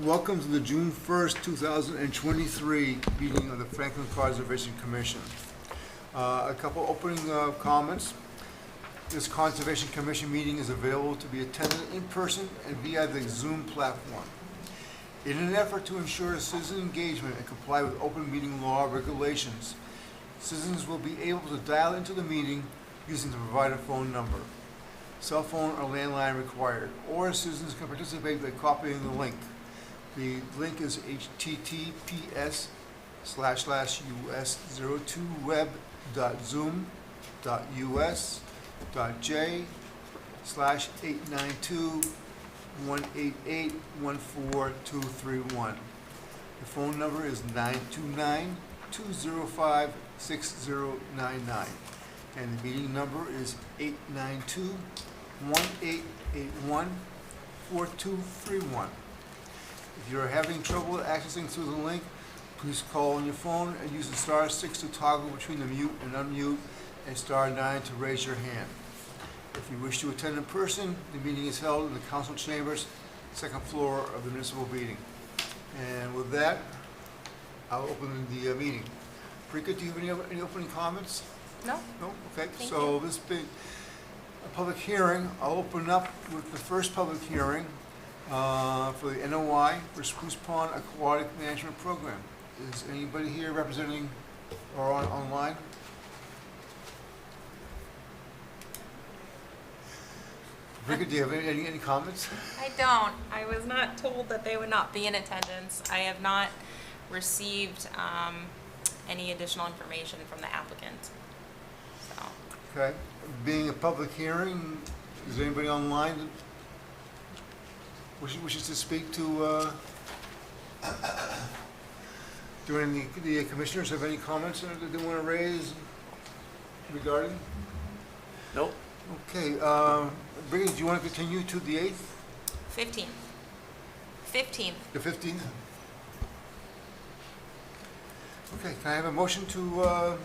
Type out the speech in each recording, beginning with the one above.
Welcome to the June 1st, 2023 meeting of the Franklin Conservation Commission. A couple opening comments. This Conservation Commission meeting is available to be attended in person and via the Zoom platform. In an effort to ensure citizen engagement and comply with open meeting law regulations, citizens will be able to dial into the meeting using the provided phone number. Cell phone or landline required, or citizens can participate by copying the link. The link is https://us02web.zoom.us.j/892-188-14231. The phone number is 929-205-6099. And the meeting number is 892-1881-4231. If you're having trouble accessing through the link, please call on your phone and use the *6 to toggle between the mute and unmute and *9 to raise your hand. If you wish to attend in person, the meeting is held in the council chambers, second floor of the municipal meeting. And with that, I'll open the meeting. Rika, do you have any opening comments? No. No? Okay, Thank so you. this being a public hearing, I'll open up with the first public hearing for the NOI for Spruce Pond Aquatic Management Program. Is anybody here representing or online? Rika, do you have any comments? I don't. I was not told that they would not be in attendance. I have not received any additional information from the applicant. So, Okay, being a public hearing, is there anybody online that wishes to speak to, do any of the commissioners have any comments that they want to raise regarding? Nope. Okay, Briggs, do you want to continue to the 8th, 15th. 15th. the 15th? Okay, can I have a motion to,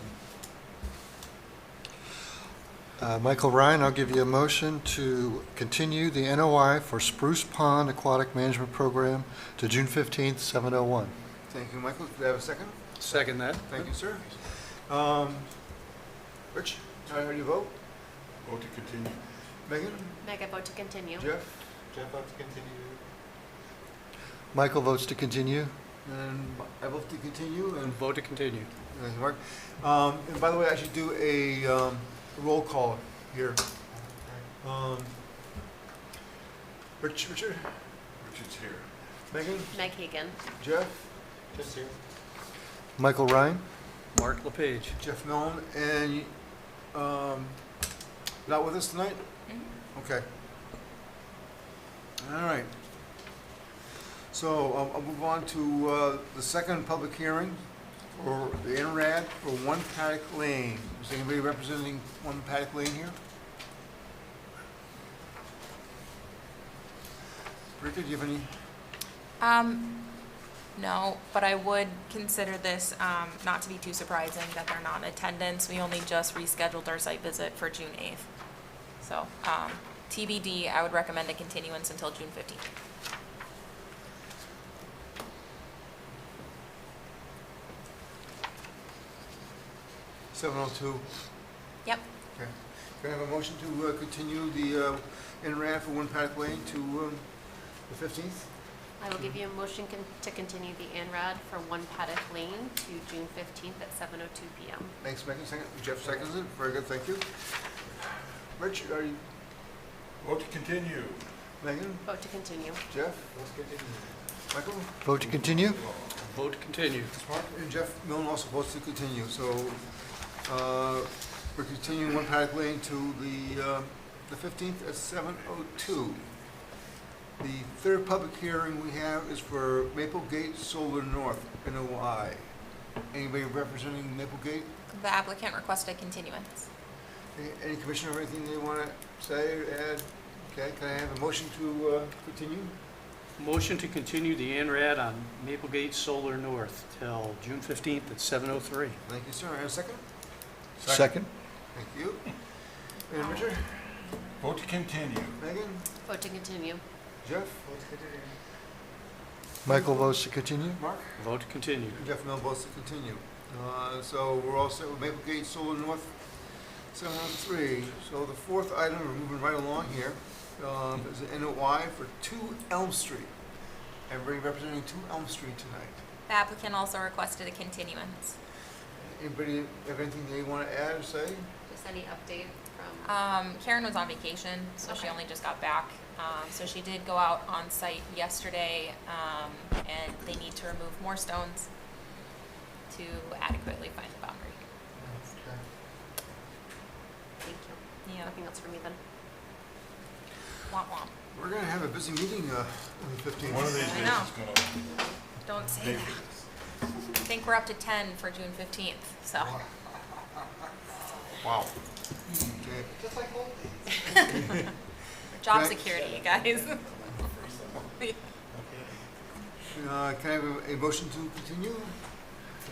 Michael Ryan, I'll give you a motion to continue the NOI for Spruce Pond Aquatic Management Program to June 15th, 7:01. thank you, Michael, do I have a second? Second that. Thank you, sir. Rich, how do you vote? Vote to continue. Megan? Meg, I vote to continue. Jeff? Jeff, vote to continue. Michael votes to continue. And I vote to continue, and Vote to continue. thank you, Mark. And by the way, I should do a roll call here. Richard? Richard's here. Megan? Meg Hagan. Jeff? Just here. Michael Ryan. Mark LePage. Jeff Milne, and not with us tonight? Mhm. Okay. All right. So I'll move on to the second public hearing for the NRAD for One Paddock Lane. Is anybody representing One Paddock Lane here? Rika, do you have any? No, but I would consider this not to be too surprising that they're not in attendance. We only just rescheduled our site visit for June 8th. So, TBD, I would recommend a continuance until June 15th. $702. Yep. Okay. Can I have a motion to continue the NRAD for One Paddock Lane to the 15th? I will give you a motion to continue the ANRAD for One Paddock Lane to June 15th at 7:02 p.m. Thanks, Megan. Second. Jeff seconds it. Very good, thank you. Rich, are you, Vote to continue. Megan, Vote to continue. Jeff, Vote to continue. Michael? Vote to continue. Vote to continue. Mark? And Jeff Milne also votes to continue. So we're continuing One Paddock Lane to the 15th at 7:02. The third public hearing we have is for Maplegate Solar North, NOI. Anybody representing Maplegate? The applicant requested a continuance. Any commissioner have anything they want to say or add? Okay, can I have a motion to continue? Motion to continue the ANRAD on Maplegate Solar North till June 15th at 7:03. Thank you, sir. And a second? Second. Thank you. And Richard? Vote to continue. Megan? Vote to continue. Jeff? Michael votes to continue. Mark? Vote to continue. Jeff Mel votes to continue. So we're all set with Maplegate Solar North 703. So the fourth item, we're moving right along here, is an NOI for 2 Elm Street. Everybody representing 2 Elm Street tonight. The applicant also requested a continuance. Anybody have anything they want to add or say? Just any update from, Karen was on vacation, so she Okay. only just got back. So she did go out on site yesterday, and they need to remove more stones to adequately find the boundary. thank you. Yeah, Nothing else from me then. womp womp. We're going to have a busy meeting on the 15th. One of these I days know. it's gonna Don't say maybe. that. I think we're up to 10 for June 15th, so. Wow. Okay. Job Okay. security, you guys. Can I have a motion to continue?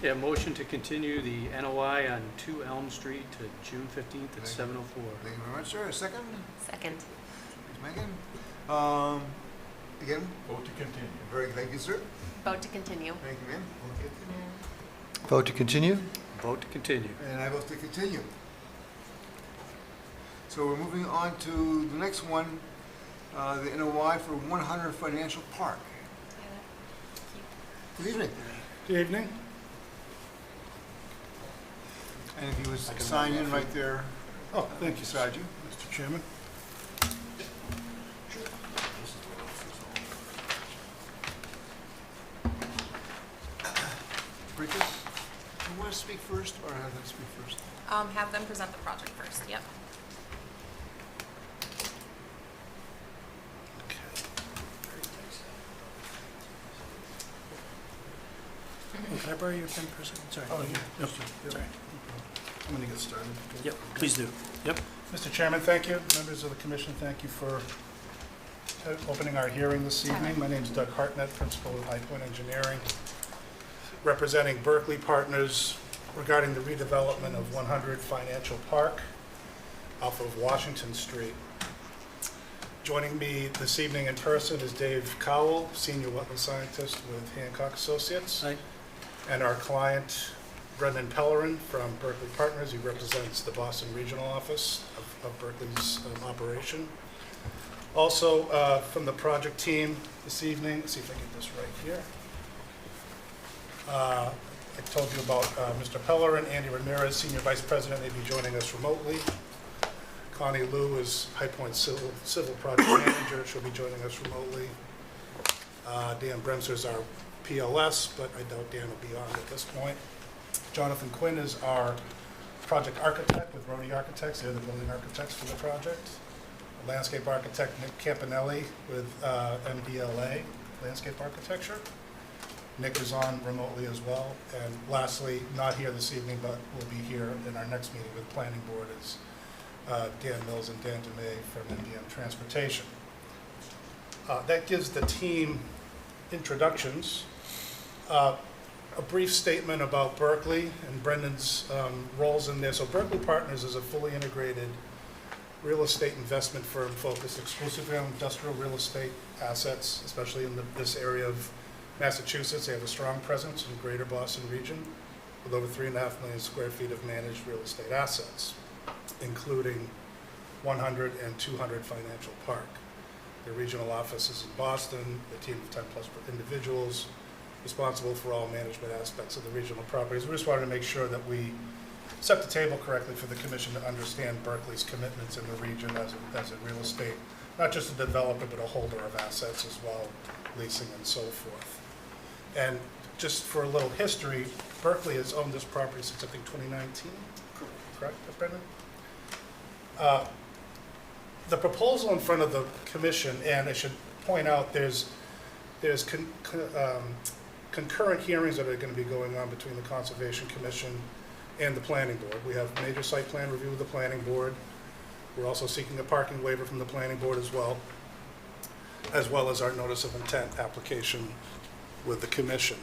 Yeah, motion to continue the NOI on 2 Elm Street to June 15th at 7:04. Thank you very much, sir. A second? Second. Thanks, Megan. Again, Vote to continue. very, thank you, sir. Vote to continue. Thank you, ma'am. Vote to continue. Vote to continue. And I vote to continue. So we're moving on to the next one, the NOI for 100 Financial Park. Good evening. Good evening. And if you would sign in right there Oh, thank you, beside you. Mr. Chairman. Bridget, do you want to speak first or have them speak first? Have them present the project first, yep. Can I borrow your pen for a second? Sorry. Oh, yeah. Sorry. I'm going to get started. Yep, please do. Yep. Mr. Chairman, thank you. Members of the commission, thank you for opening our hearing this evening. My name is Doug Hartnett, Principal of High Point Engineering, representing Berkeley Partners regarding the redevelopment of 100 Financial Park off of Washington Street. Joining me this evening in person is Dave Cowell, Senior Wetland Scientist with Hancock Associates. Hi. And our client, Brendan Pellerin from Berkeley Partners. He represents the Boston Regional Office of Berkeley's operation. Also, from the project team this evening, let's see if I get this right here. I told you about Mr. Pellerin. Andy Ramirez, Senior Vice President, may be joining us remotely. Connie Liu is High Point Civil Project Manager. She'll be joining us remotely. Dan Bremser is our PLS, but I doubt Dan will be on at this point. Jonathan Quinn is our project architect with Rhodey Architects. They're the building architects for the project. Landscape architect Nick Campanelli with MDLA Landscape Architecture. Nick is on remotely as well. And lastly, not here this evening, but will be here in our next meeting with Planning Board is Dan Mills and Dan DeMay from MDM Transportation. That gives the team introductions. A brief statement about Berkeley and Brendan's roles in this. So Berkeley Partners is a fully integrated real estate investment firm focused exclusively on industrial real estate assets, especially in this area of Massachusetts. They have a strong presence in the greater Boston region with over 3.5 million square feet of managed real estate assets, including 100 and 200 Financial Park. Their regional office is in Boston, a team of 10 plus individuals responsible for all management aspects of the regional properties. We just wanted to make sure that we set the table correctly for the commission to understand Berkeley's commitments in the region as a real estate, not just a developer, but a holder of assets as well, leasing and so forth. And just for a little history, Berkeley has owned this property since I think 2019, correct, Brendan? The proposal in front of the commission, and I should point out there's concurrent hearings that are going to be going on between the Conservation Commission and the Planning Board. We have major site plan review with the Planning Board. We're also seeking a parking waiver from the Planning Board as well as our notice of intent application with the Commission.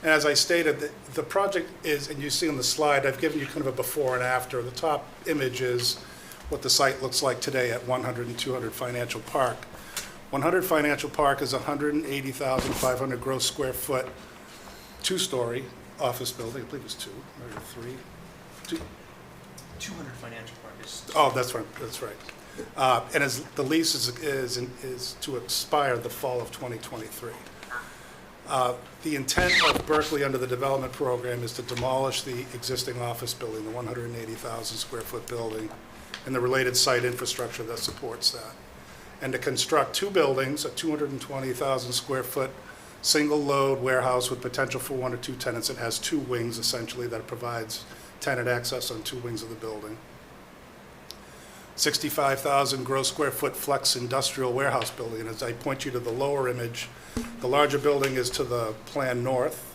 And as I stated, the project is, and you see on the slide, I've given you kind of a before and after. The top image is what the site looks like today at 100 and 200 Financial Park. 100 Financial Park is 180,500 gross square foot, two-story office building, I believe it's two, or three. 200 Financial Park is. Oh, that's right. And the lease is to expire the fall of 2023. The intent of Berkeley under the development program is to demolish the existing office building, the 180,000 square foot building, and the related site infrastructure that supports that, and to construct two buildings, a 220,000 square foot single-load warehouse with potential for 1 or 2 tenants. It has 2 wings, essentially, that provides tenant access on 2 wings of the building. 65,000 gross square foot flex industrial warehouse building. And as I point you to the lower image, the larger building is to the plan north,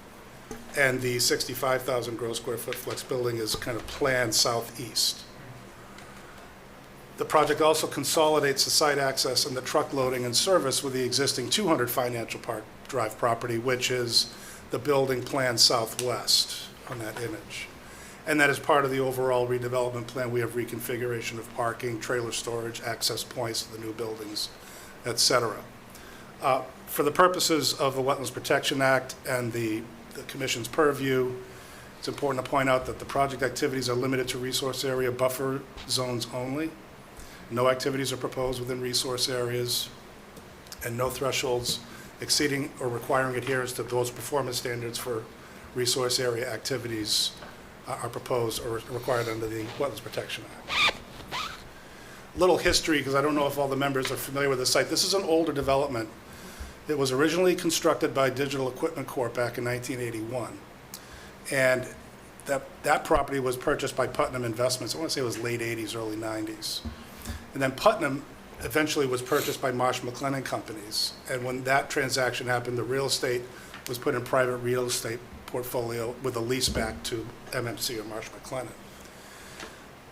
and the 65,000 gross square foot flex building is kind of plan southeast. The project also consolidates the site access and the truck loading and service with the existing 200 Financial Park Drive property, which is the building plan southwest on that image. And that is part of the overall redevelopment plan. We have reconfiguration of parking, trailer storage, access points to the new buildings, et cetera. For the purposes of the Wetlands Protection Act and the Commission's purview, it's important to point out that the project activities are limited to resource area buffer zones only. No activities are proposed within resource areas, and no thresholds exceeding or requiring adherence to those performance standards for resource area activities are proposed or required under the Wetlands Protection Act. Little history, because I don't know if all the members are familiar with the site. This is an older development. It was originally constructed by Digital Equipment Corp. Back in 1981. And that property was purchased by Putnam Investments. I want to say it was late 80s, early 90s. And then Putnam eventually was purchased by Marsh McLennan Companies. And when that transaction happened, the real estate was put in private real estate portfolio with a lease back to MMC or Marsh McLennan.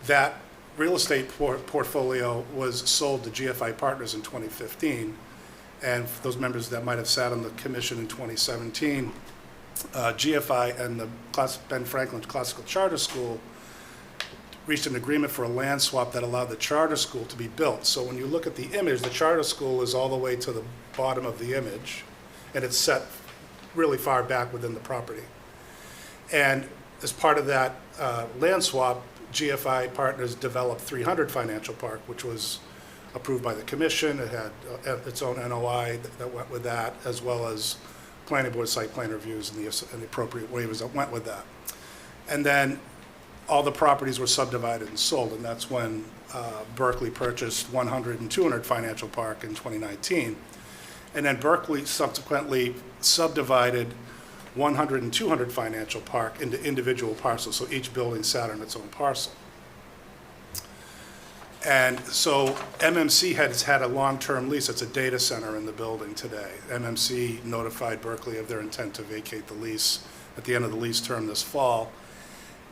That real estate portfolio was sold to GFI Partners in 2015. And for those members that might have sat on the commission in 2017, GFI and the Ben Franklin Classical Charter School reached an agreement for a land swap that allowed the charter school to be built. So when you look at the image, the charter school is all the way to the bottom of the image, and it's set really far back within the property. And as part of that land swap, GFI Partners developed 300 Financial Park, which was approved by the commission. It had its own NOI that went with that, as well as planning board site plan reviews and the appropriate waivers that went with that. And then all the properties were subdivided and sold, and that's when Berkeley purchased 100 and 200 Financial Park in 2019. And then Berkeley subsequently subdivided 100 and 200 Financial Park into individual parcels, so each building sat on its own parcel. And so MMC has had a long-term lease. It's a data center in the building today. MMC notified Berkeley of their intent to vacate the lease at the end of the lease term this fall.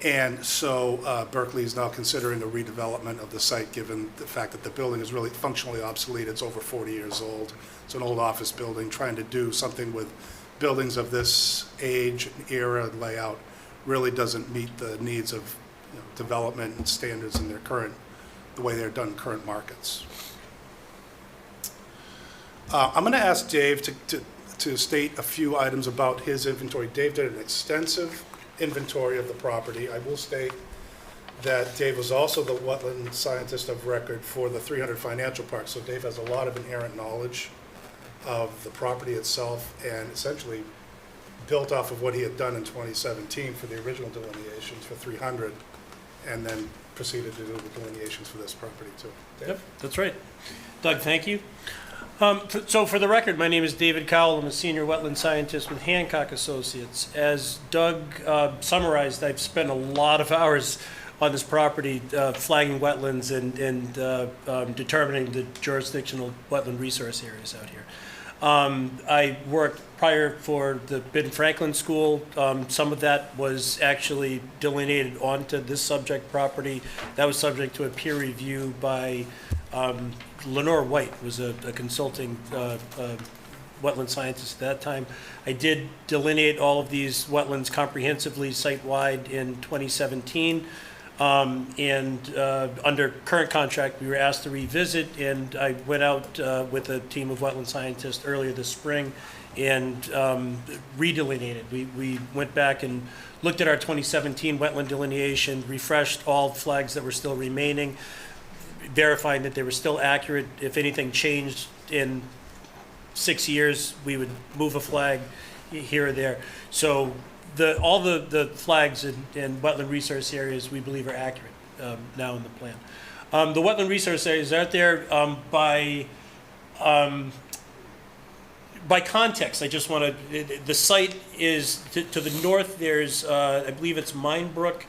And so Berkeley is now considering a redevelopment of the site, given the fact that the building is really functionally obsolete. It's over 40 years old. It's an old office building. Trying to do something with buildings of this age, era, and layout really doesn't meet the needs of development and standards in their the way they're done in current markets. I'm going to ask Dave to state a few items about his inventory. Dave did an extensive inventory of the property. I will state that Dave was also the wetland scientist of record for the 300 Financial Park, so Dave has a lot of inherent knowledge of the property itself, and essentially built off of what he had done in 2017 for the original delineations for 300, and then proceeded to do the delineations for this property too. Dave? Yep, that's right. Doug, thank you. So for the record, my name is David Cowell. I'm a senior wetland scientist with Hancock Associates. As Doug summarized, I've spent a lot of hours on this property flagging wetlands and determining the jurisdictional wetland resource areas out here. I worked prior for the Ben Franklin School. Some of that was actually delineated onto this subject property. That was subject to a peer review by Lenore White, was a consulting wetland scientist at that time. I did delineate all of these wetlands comprehensively site-wide in 2017. Under current contract, we were asked to revisit, and I went out with a team of wetland scientists earlier this spring and redelineated. We went back and looked at our 2017 wetland delineation, refreshed all flags that were still remaining, verifying that they were still accurate. If anything changed in 6 years, we would move a flag here or there. So all the flags in wetland resource areas, we believe, are accurate now in the plan. The wetland resource areas out there by context. I just want to, the site is to the north. There's, I believe it's Mine Brook,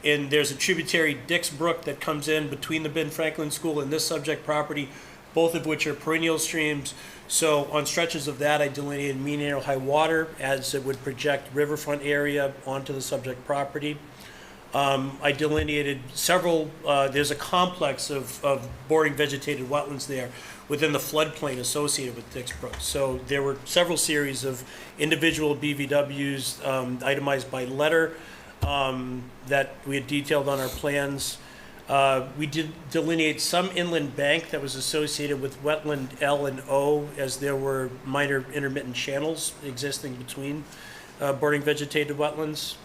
and there's a tributary Dix Brook that comes in between the Ben Franklin School and this subject property, both of which are perennial streams. So on stretches of that, I delineated mean annual high water as it would project riverfront area onto the subject property. I delineated several, there's a complex of boring vegetated wetlands there within the floodplain associated with Dix Brook. So there were several series of individual BVWs itemized by letter that we had detailed on our plans. We did delineate some inland bank that was associated with wetland L and O, as there were minor intermittent channels existing between boring vegetated wetlands.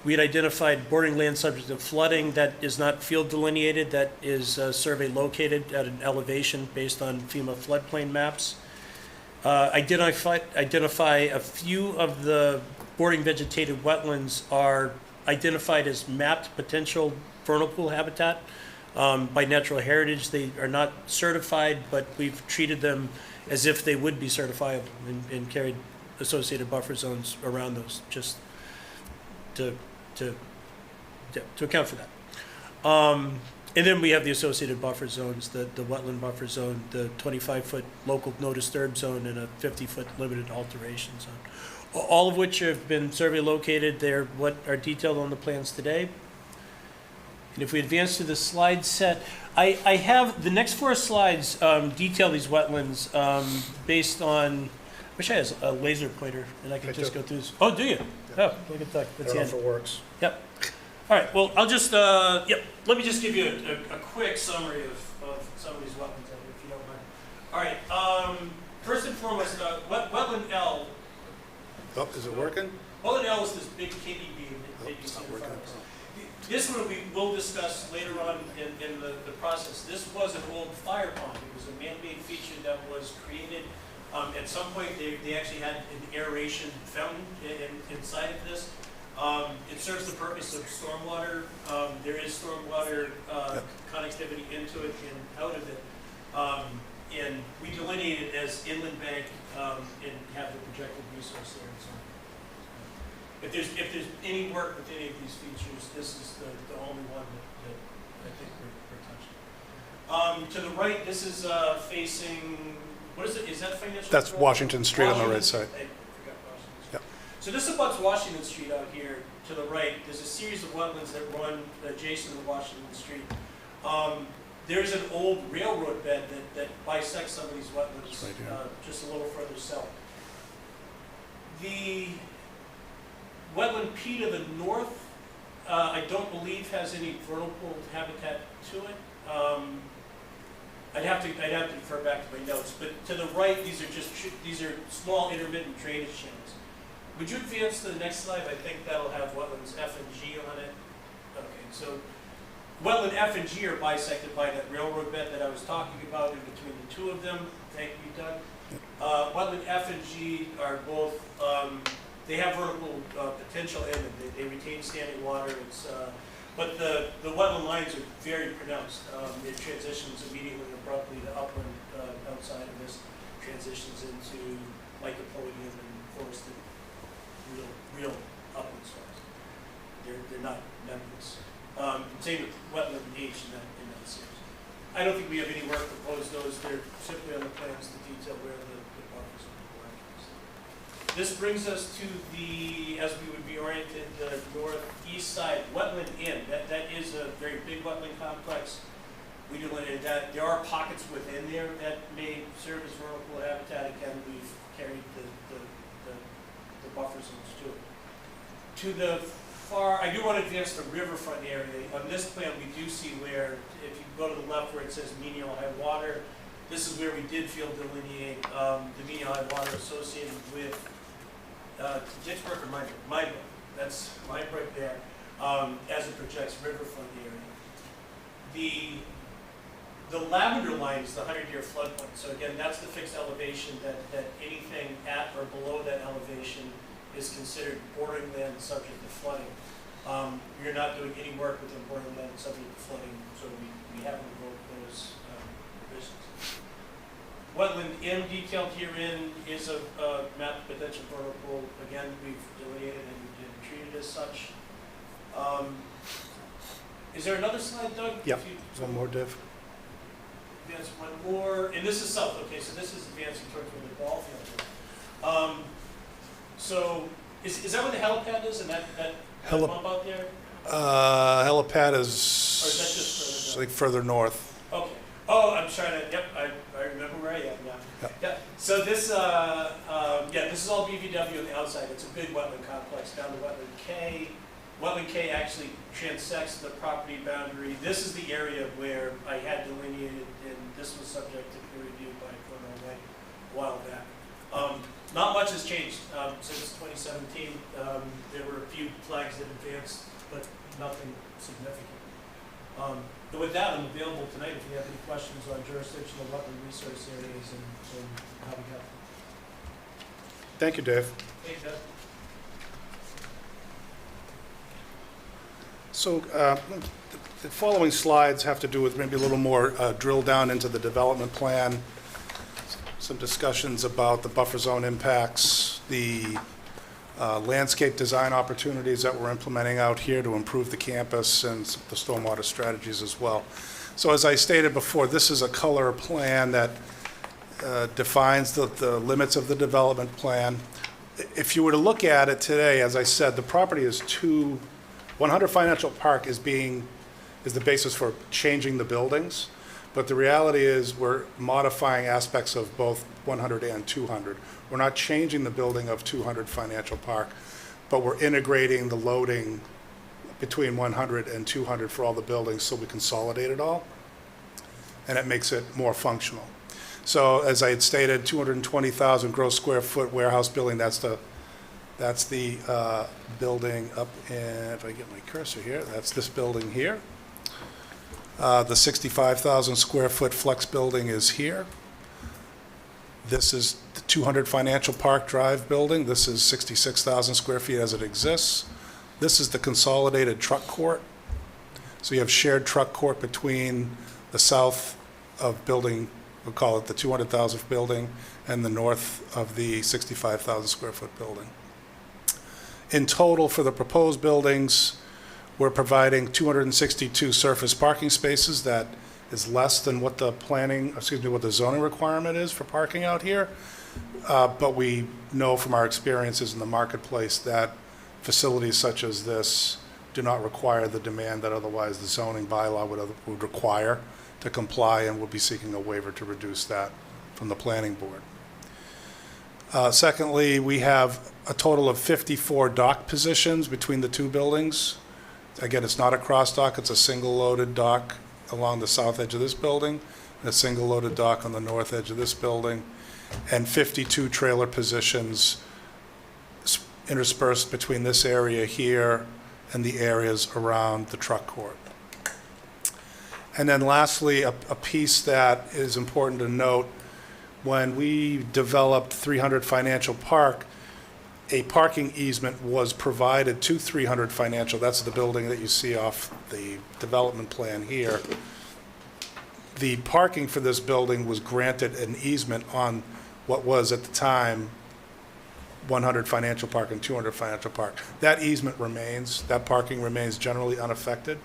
We had identified bordering land subject to flooding that is not field delineated, that is survey located at an elevation based on FEMA floodplain maps. Identify a few of the bordering vegetated wetlands are identified as mapped potential vernal pool habitat by Natural Heritage. They are not certified, but we've treated them as if they would be certifiable and carried associated buffer zones around those, just to account for that. And then we have the associated buffer zones, the wetland buffer zone, the 25-foot local no disturb zone, and a 50-foot limited alteration zone, all of which have been survey located. They're what are detailed on the plans today. And if we advance to the slide set, I have the next 4 slides detail these wetlands based on, I wish I had a laser pointer and I could just go through this. Oh, do you? Oh, look at that. I That's don't know the if end. it works. Yep. All right, well, I'll just, let me just give you a quick summary of some of these wetlands, if you don't mind. All right, first and foremost, wetland L. Oh, is it working? Wetland L is this big KB beam that you see in front of us. This one we will discuss later on in the process. This was an old fire pond. It was a man-made feature that was created. At some point, they actually had an aeration fountain inside of this. It serves the purpose of stormwater. There is stormwater connectivity into it and out of it. And we delineate it as inland bank and have the projected resource there and so on. If there's any work with any of these features, this is the only one that I think we're touching. To the right, this is facing, what is it? Is that Financial? That's Road? Washington Street on the right side. I forgot Washington Street. Yep. So this abuts Washington Street out here to the right. There's a series of wetlands that run adjacent to Washington Street. There's an old railroad bed that bisects some of these wetlands Right here. just a little further south. The wetland P to the north, I don't believe has any vernal pool habitat to it. I'd have to refer back to my notes, but to the right, these are small intermittent drainage channels. Would you advance to the next slide? I think that'll have wetlands F and G on it. Okay, so wetland F and G are bisected by that railroad bed that I was talking about in between the two of them. Thank you, Doug. Wetland F and G are both, they have vertical potential in them. They retain standing water. But the wetland lines are very pronounced. It transitions immediately abruptly to upland outside of this, transitions into lycopodium and forested real upland soils. They're not nebulous. Same with wetland H in that series. I don't think we have any work proposed. Those, they're simply on the plans to detail where the buffers are. This brings us to the, as we would be oriented, the northeast side, wetland N. That is a very big wetland complex. We delineated that. There are pockets within there that may serve as vernal pool habitat. Again, we've carried the buffer zones to it. To the far, I do want to advance the riverfront area. On this plan, we do see where, if you go to the left where it says medial high water, this is where we did field delineate the medial high water associated with Dick's Brook or Mine Brook? Mine Brook. That's Mine Brook there, as it projects riverfront area. The lavender line is the 100-year floodplain. So again, that's the fixed elevation that anything at or below that elevation is considered bordering land subject to flooding. You're not doing any work within bordering land subject to flooding, so we haven't invoked those provisions. Wetland M detailed herein is a map potential vernal pool. Again, we've delineated and treated as such. Is there another slide, Doug? Yep. If you- One more, Dave. Advance one more, and this is south, okay, so this is advancing towards where the ball field is. So, is that where the helipad is, and that Heli- bump out there? Helipad Or is that just is, further I think, further north. Okay. Oh, I'm trying to, yep, I remember where I am now. Yep. Yeah, so this, this is all BVW on the outside. It's a big wetland complex down to Wetland K. Wetland K actually transects the property boundary. This is the area where I had delineated, and this was subject to peer review by Cornell White a while back. Not much has changed since 2017. There were a few flags that advanced, but nothing significant. But with that, I'm available tonight if you have any questions on jurisdictional wetland resource areas and how we got them. Thank you, Dave. Hey, Doug. So the following slides have to do with maybe a little more drill down into the development plan, some discussions about the buffer zone impacts, the landscape design opportunities that we're implementing out here to improve the campus, and the stormwater strategies as well. So as I stated before, this is a color plan that defines the limits of the development plan. If you were to look at it today, as I said, the property is 100 Financial Park is the basis for changing the buildings, but the reality is we're modifying aspects of both 100 and 200. We're not changing the building of 200 Financial Park, but we're integrating the loading between 100 and 200 for all the buildings, so we consolidate it all, and it makes it more functional. So as I had stated, 220,000 gross square foot warehouse building, that's the building up in, if I get my cursor here, that's this building here. The 65,000 square foot flex building is here. This is the 200 Financial Park Drive building. This is 66,000 square feet as it exists. This is the consolidated truck court. So you have shared truck court between the south of building, we'll call it the 200,000 building, and the north of the 65,000 square foot building. In total, for the proposed buildings, we're providing 262 surface parking spaces. That is less than what the what the zoning requirement is for parking out here. But we know from our experiences in the marketplace that facilities such as this do not require the demand that otherwise the zoning bylaw would require to comply, and we'll be seeking a waiver to reduce that from the planning board. Secondly, we have a total of 54 dock positions between the two buildings. Again, it's not a cross dock, it's a single loaded dock along the south edge of this building, and a single loaded dock on the north edge of this building, and 52 trailer positions interspersed between this area here and the areas around the truck court. And then lastly, a piece that is important to note, when we developed 300 Financial Park, a parking easement was provided to 300 Financial. That's the building that you see off the development plan here. The parking for this building was granted an easement on what was at the time 100 Financial Park and 200 Financial Park. That easement remains, that parking remains generally unaffected,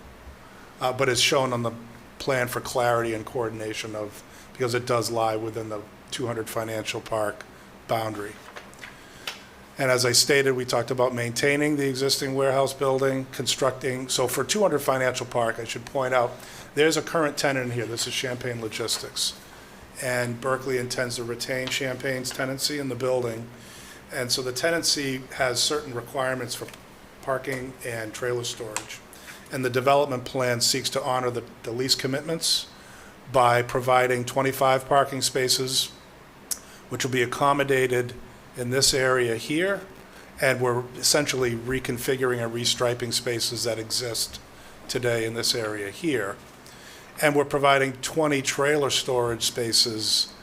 but is shown on the plan for clarity and coordination because it does lie within the 200 Financial Park boundary. And as I stated, we talked about maintaining the existing warehouse building, constructing. So for 200 Financial Park, I should point out, there's a current tenant in here. This is Champagne Logistics. And Berkeley intends to retain Champagne's tenancy in the building. And so the tenancy has certain requirements for parking and trailer storage. And the development plan seeks to honor the lease commitments by providing 25 parking spaces, which will be accommodated in this area here, and we're essentially reconfiguring and restriping spaces that exist today in this area here. And we're providing 20 trailer storage spaces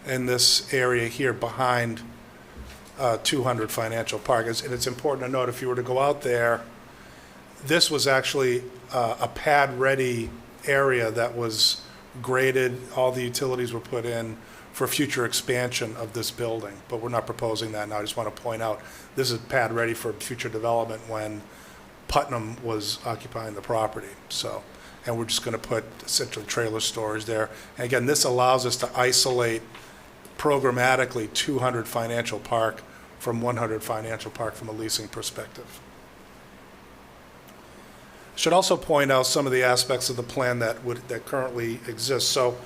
in this area here behind 200 Financial Park. And it's important to note, if you were to go out there, this was actually a pad-ready area that was graded, all the utilities were put in for future expansion of this building, but we're not proposing that now. I just want to point out, this is pad-ready for future development when Putnam was occupying the property, so. And we're just going to put essentially trailer storage there. And again, this allows us to isolate programmatically 200 Financial Park from 100 Financial Park from a leasing perspective. Should also point out some of the aspects of the plan that currently exist. So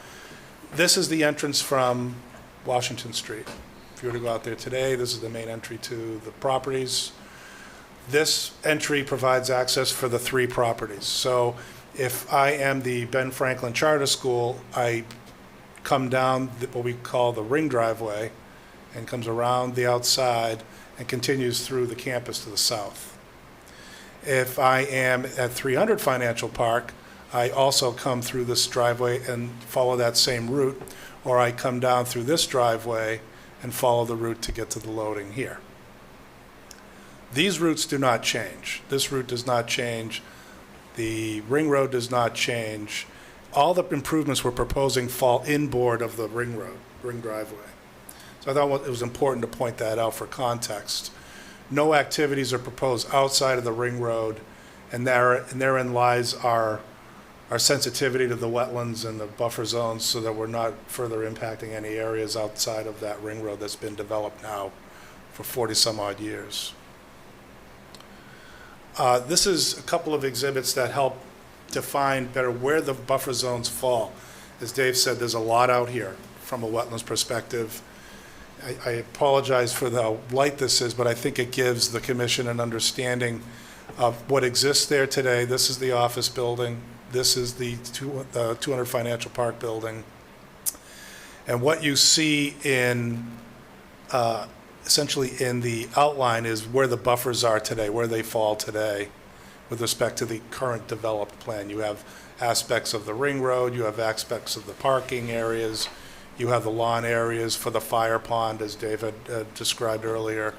this is the entrance from Washington Street. If you were to go out there today, this is the main entry to the properties. This entry provides access for the 3 properties. So if I am the Ben Franklin Charter School, I come down what we call the ring driveway and comes around the outside and continues through the campus to the south. If I am at 300 Financial Park, I also come through this driveway and follow that same route, or I come down through this driveway and follow the route to get to the loading here. These routes do not change. This route does not change. The ring road does not change. All the improvements we're proposing fall inboard of the ring road, ring driveway. So I thought it was important to point that out for context. No activities are proposed outside of the ring road, and therein lies our sensitivity to the wetlands and the buffer zones so that we're not further impacting any areas outside of that ring road that's been developed now for 40 some odd years. This is a couple of exhibits that help define better where the buffer zones fall. As Dave said, there's a lot out here from a wetlands perspective. I apologize for the light this is, but I think it gives the commission an understanding of what exists there today. This is the office building. This is the 200 Financial Park building. And what you see in essentially in the outline is where the buffers are today, where they fall today with respect to the current developed plan. You have aspects of the ring road, you have aspects of the parking areas, you have the lawn areas for the fire pond, as David described earlier.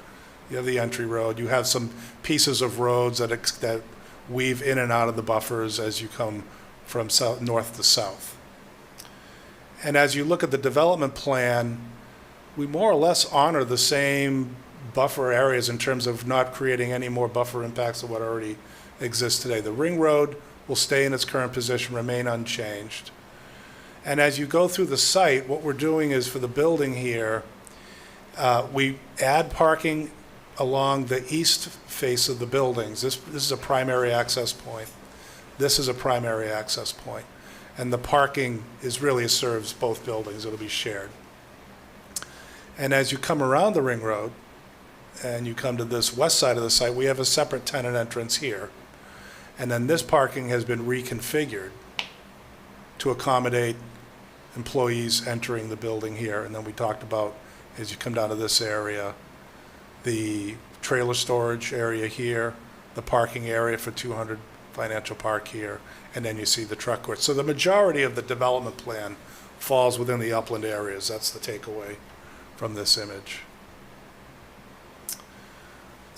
You have the entry road. You have some pieces of roads that weave in and out of the buffers as you come from north to south. And as you look at the development plan, we more or less honor the same buffer areas in terms of not creating any more buffer impacts of what already exists today. The ring road will stay in its current position, remain unchanged. And as you go through the site, what we're doing is for the building here, we add parking along the east face of the buildings. This is a primary access point. This is a primary access point. And the parking really serves both buildings. It'll be shared. And as you come around the ring road and you come to this west side of the site, we have a separate tenant entrance here. And then this parking has been reconfigured to accommodate employees entering the building here. And then we talked about, as you come down to this area, the trailer storage area here, the parking area for 200 Financial Park here, and then you see the truck court. So the majority of the development plan falls within the upland areas. That's the takeaway from this image.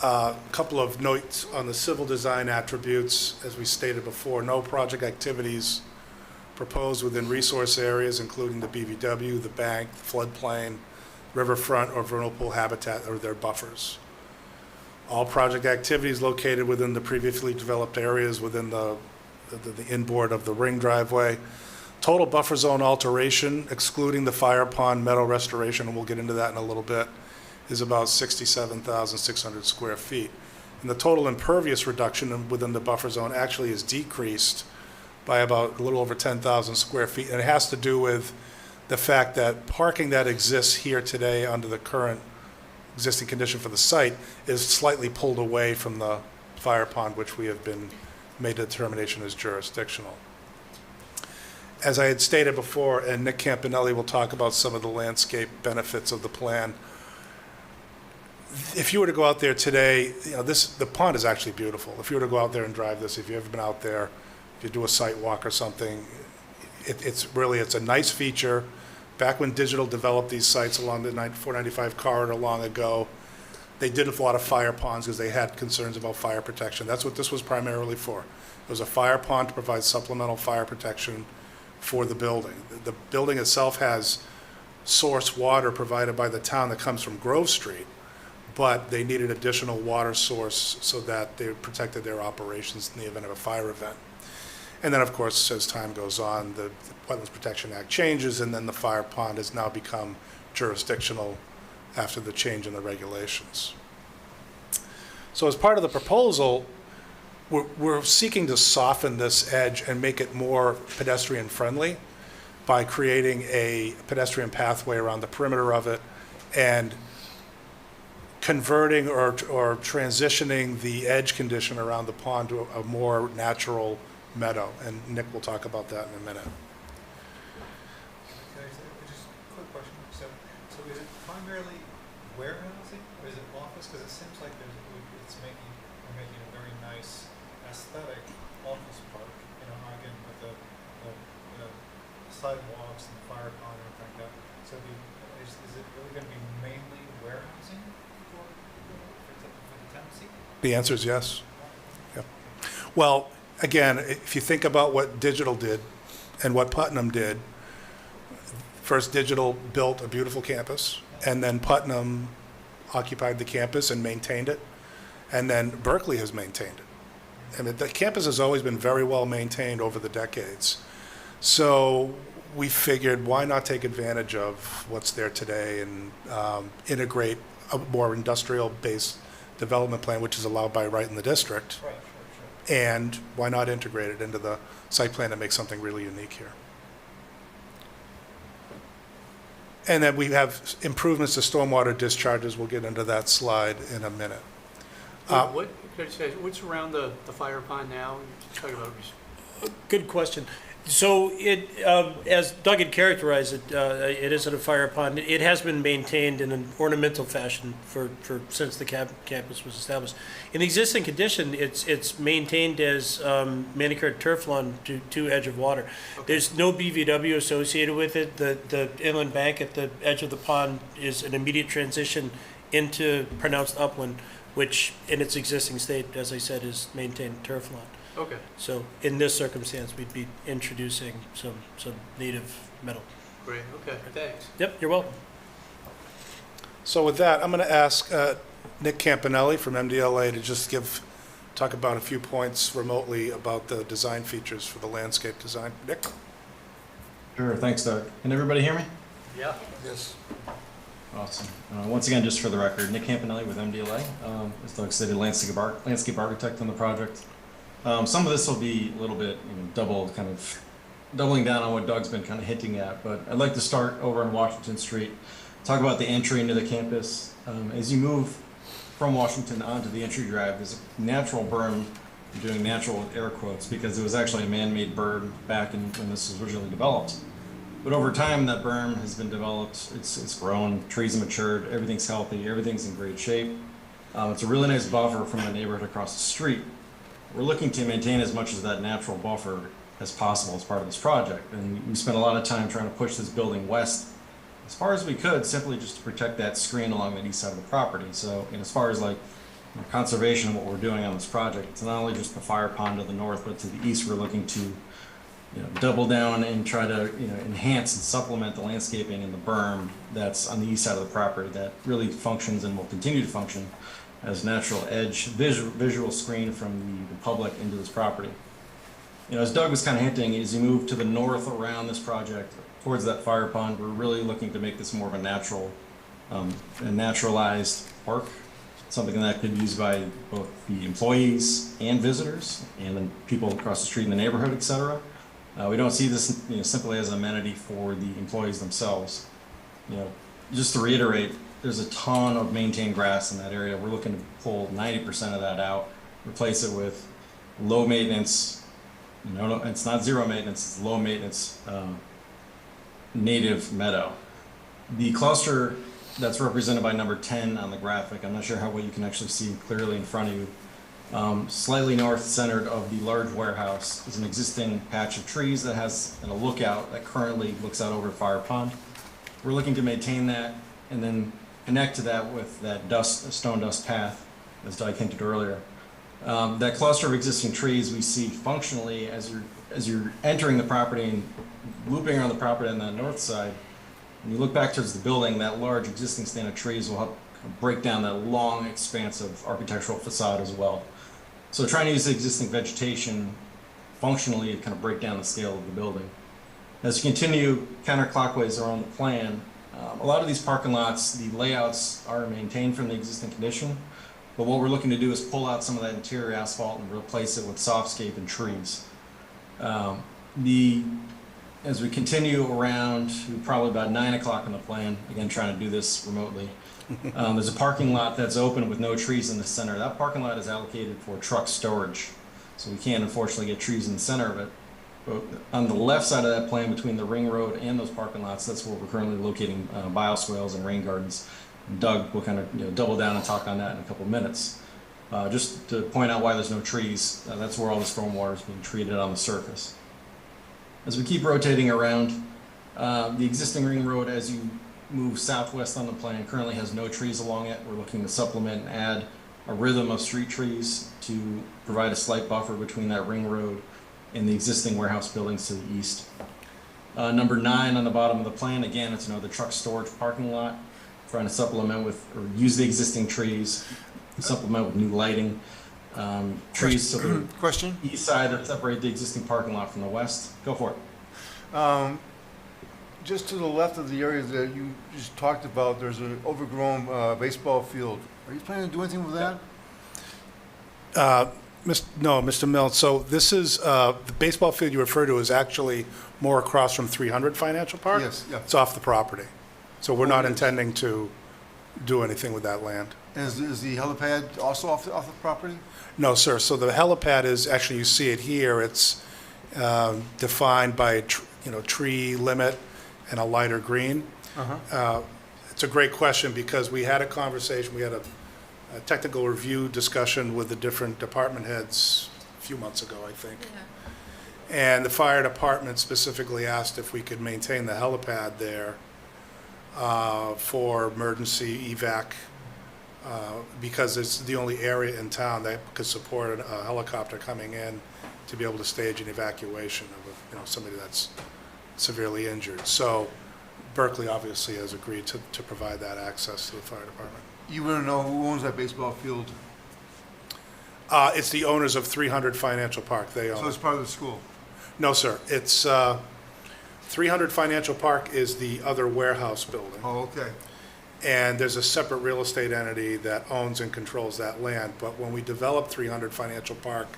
A couple of notes on the civil design attributes. As we stated before, no project activities proposed within resource areas, including the BVW, the bank, the floodplain, riverfront, or vernal pool habitat, or their buffers. All project activities located within the previously developed areas within the inboard of the ring driveway. Total buffer zone alteration, excluding the fire pond meadow restoration, and we'll get into that in a little bit, is about 67,600 square feet. And the total impervious reduction within the buffer zone actually is decreased by about a little over 10,000 square feet. And it has to do with the fact that parking that exists here today under the current existing condition for the site is slightly pulled away from the fire pond, which we have been made a determination as jurisdictional. As I had stated before, and Nick Campanelli will talk about some of the landscape benefits of the plan, if you were to go out there today, the pond is actually beautiful. If you were to go out there and drive this, if you've ever been out there, if you do a site walk or something, it's a nice feature. Back when Digital developed these sites along the 495 corridor long ago, they did a lot of fire ponds because they had concerns about fire protection. That's what this was primarily for. It was a fire pond to provide supplemental fire protection for the building. The building itself has source water provided by the town that comes from Grove Street, but they needed additional water source so that they protected their operations in the event of a fire event. And then, of course, as time goes on, the Wetlands Protection Act changes, and then the fire pond has now become jurisdictional after the change in the regulations. So as part of the proposal, we're seeking to soften this edge and make it more pedestrian-friendly by creating a pedestrian pathway around the perimeter of it and converting or transitioning the edge condition around the pond to a more natural meadow. And Nick will talk about that in a minute. Okay, so just a quick question. So is it primarily warehousing or is it office? Because it seems like we're making a very nice aesthetic office park, again, with the sidewalks and the fire pond and everything like that. So is it really going to be mainly warehousing for the tenancy? The answer is yes. Yep. Well, again, if you think about what Digital did and what Putnam did, first Digital built a beautiful campus, and then Putnam occupied the campus and maintained it, and then Berkeley has maintained it. And the campus has always been very well maintained over the decades. So we figured, why not take advantage of what's there today and integrate a more industrial-based development plan, which is allowed by right in the district. Right, And why not integrate it into the site plan and make something really unique here? And then we have improvements to stormwater discharges. We'll get into that slide in a minute. What's around the fire pond now? Talk about. Good question. So as Doug had characterized it, it isn't a fire pond. It has been maintained in an ornamental fashion since the campus was established. In the existing condition, it's maintained as manicured turf lawn to edge of water. Okay. There's no BVW associated with it. The inland bank at the edge of the pond is an immediate transition into pronounced upland, which in its existing state, as I said, is maintained turf lawn. Okay. So in this circumstance, we'd be introducing some native meadow. Great, okay, thanks. Yep, you're welcome. So with that, I'm going to ask Nick Campanelli from MDLA to just talk about a few points remotely about the design features for the landscape design. Nick? Sure, thanks, Doug. Can everybody hear me? Yeah. Yes. Awesome. Once again, just for the record, Nick Campanelli with MDLA. As Doug stated, landscape architect on the project. Some of this will be a little bit doubling down on what Doug's been kind of hinting at, but I'd like to start over on Washington Street, talk about the entry into the campus. As you move from Washington onto the entry drive, there's a natural berm, I'm doing natural with air quotes, because it was actually a man-made berm back when this was originally developed. But over time, that berm has been developed, it's grown, trees have matured, everything's healthy, everything's in great shape. It's a really nice buffer from the neighborhood across the street. We're looking to maintain as much of that natural buffer as possible as part of this project. And we spent a lot of time trying to push this building west as far as we could, simply just to protect that screen along the east side of the property. So as far as conservation of what we're doing on this project, it's not only just the fire pond to the north, but to the east we're looking to double down and try to enhance and supplement the landscaping and the berm that's on the east side of the property that really functions and will continue to function as natural edge, visual screen from the public into this property. As Doug was kind of hinting, as you move to the north around this project towards that fire pond, we're really looking to make this more of a naturalized park, something that could be used by both the employees and visitors, and then people across the street in the neighborhood, etc. We don't see this simply as an amenity for the employees themselves. Just to reiterate, there's a ton of maintained grass in that area. We're looking to pull 90% of that out replace it with low maintenance, no, it's not zero maintenance, it's low maintenance native meadow. The cluster that's represented by number 10 on the graphic, I'm not sure how well you can actually see clearly in front of you. Slightly north-centered of the large warehouse is an existing patch of trees that has a lookout that currently looks out over Fire Pond. We're looking to maintain that and then connect to that with that stone dust path, as Doug hinted earlier. That cluster of existing trees we see functionally as you're entering the property and looping around the property on the north side. When you look back towards the building, that large existing stand of trees will help break down that long expanse of architectural facade as well. So trying to use the existing vegetation functionally to kind of break down the scale of the building. As you continue counterclockwise around the plan, a lot of these parking lots, the layouts are maintained from the existing condition, but what we're looking to do is pull out some of that interior asphalt and replace it with softscape and trees. As we continue around to probably about 9 o'clock on the plan, again trying to do this remotely, there's a parking lot that's open with no trees in the center. That parking lot is allocated for truck storage, so we can't unfortunately get trees in the center of it. But on the left side of that plan, between the ring road and those parking lots, that's where we're currently locating bioswales and rain gardens. Doug will kind of double down and talk on that in a couple minutes. Just to point out why there's no trees, that's where all the stormwater is being treated on the surface. As we keep rotating around, the existing ring road, as you move southwest on the plan, currently has no trees along it. We're looking to supplement and add a rhythm of street trees to provide a slight buffer between that ring road and the existing warehouse buildings to the east. Number 9 on the bottom of the plan, again, it's another truck storage parking lot, trying to supplement with, or use the existing trees, supplement with new lighting. Trees to the Question? east side that separate the existing parking lot from the west. Go for it. Just to the left of the area that you just talked about, there's an overgrown baseball field. Are you planning to do anything with that? No, Mr. Milne, so this is, the baseball field you refer to is actually more across from 300 Financial Park? Yes, yeah. It's off the property. So we're not intending to do anything with that land. And is the helipad also off the property? No, sir. So the helipad is, actually, you see it here, it's defined by a tree limit and a lighter green. It's a great question because we had a conversation, we had a technical review discussion with the different department heads a few months ago, I think. Yeah. And the fire department specifically asked if we could maintain the helipad there for emergency evac, because it's the only area in town that could support a helicopter coming in to be able to stage an evacuation of somebody that's severely injured. So Berkeley obviously has agreed to provide that access to the fire department. You want to know who owns that baseball field? It's the owners of 300 Financial Park. They own So it's it. part of the school? No, sir. It's 300 Financial Park is the other warehouse building. Oh, okay. And there's a separate real estate entity that owns and controls that land. But when we developed 300 Financial Park,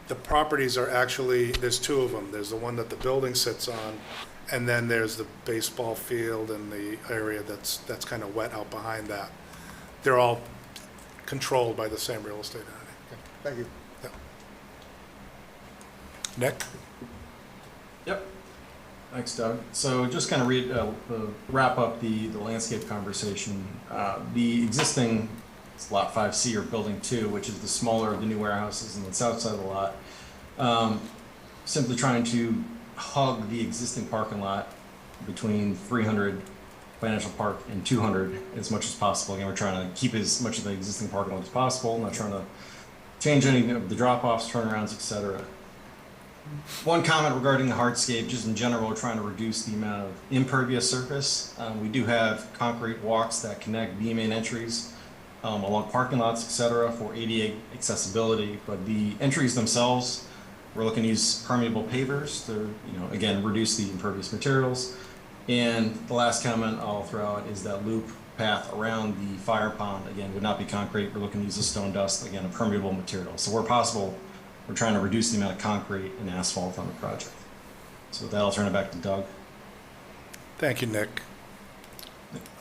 the properties are actually, there's 2 of them. There's the one that the building sits on, and then there's the baseball field and the area that's kind of wet out behind that. They're all controlled by the same real estate entity. Thank you. Nick? Yep. Thanks, Doug. So just kind of wrap up the landscape conversation. The existing Lot 5C or Building 2, which is the smaller of the new warehouses on the south side of the lot, simply trying to hug the existing parking lot between 300 Financial Park and 200 as much as possible. Again, we're trying to keep as much of the existing parking lot as possible, not trying to change any of the drop-offs, turnarounds, etc. One comment regarding the hardscape, just in general, we're trying to reduce the amount of impervious surface. We do have concrete walks that connect the main entries along parking lots, etc., for ADA accessibility, but the entries themselves, we're looking to use permeable pavers to, again, reduce the impervious materials. And the last comment I'll throw out is that loop path around the fire pond, again, would not be concrete. We're looking to use a stone dust, again, a permeable material. So where possible, we're trying to reduce the amount of concrete and asphalt on the project. So with that, I'll turn it back to Doug. Thank you, Nick.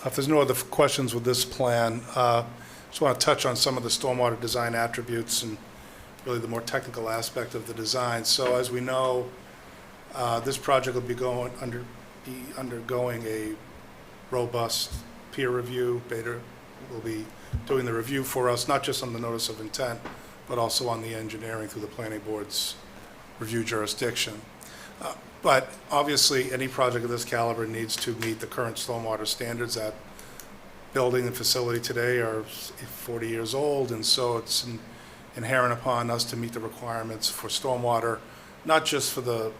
If there's no other questions with this plan, just want to touch on some of the stormwater design attributes and really the more technical aspect of the design. So as we know, this project will be undergoing a robust peer review. Beta will be doing the review for us, not just on the notice of intent, but also on the engineering through the planning board's review jurisdiction. But obviously, any project of this caliber needs to meet the current stormwater standards. That building and facility today are 40 years old, and so it's inherent upon us to meet the requirements for stormwater, not just for the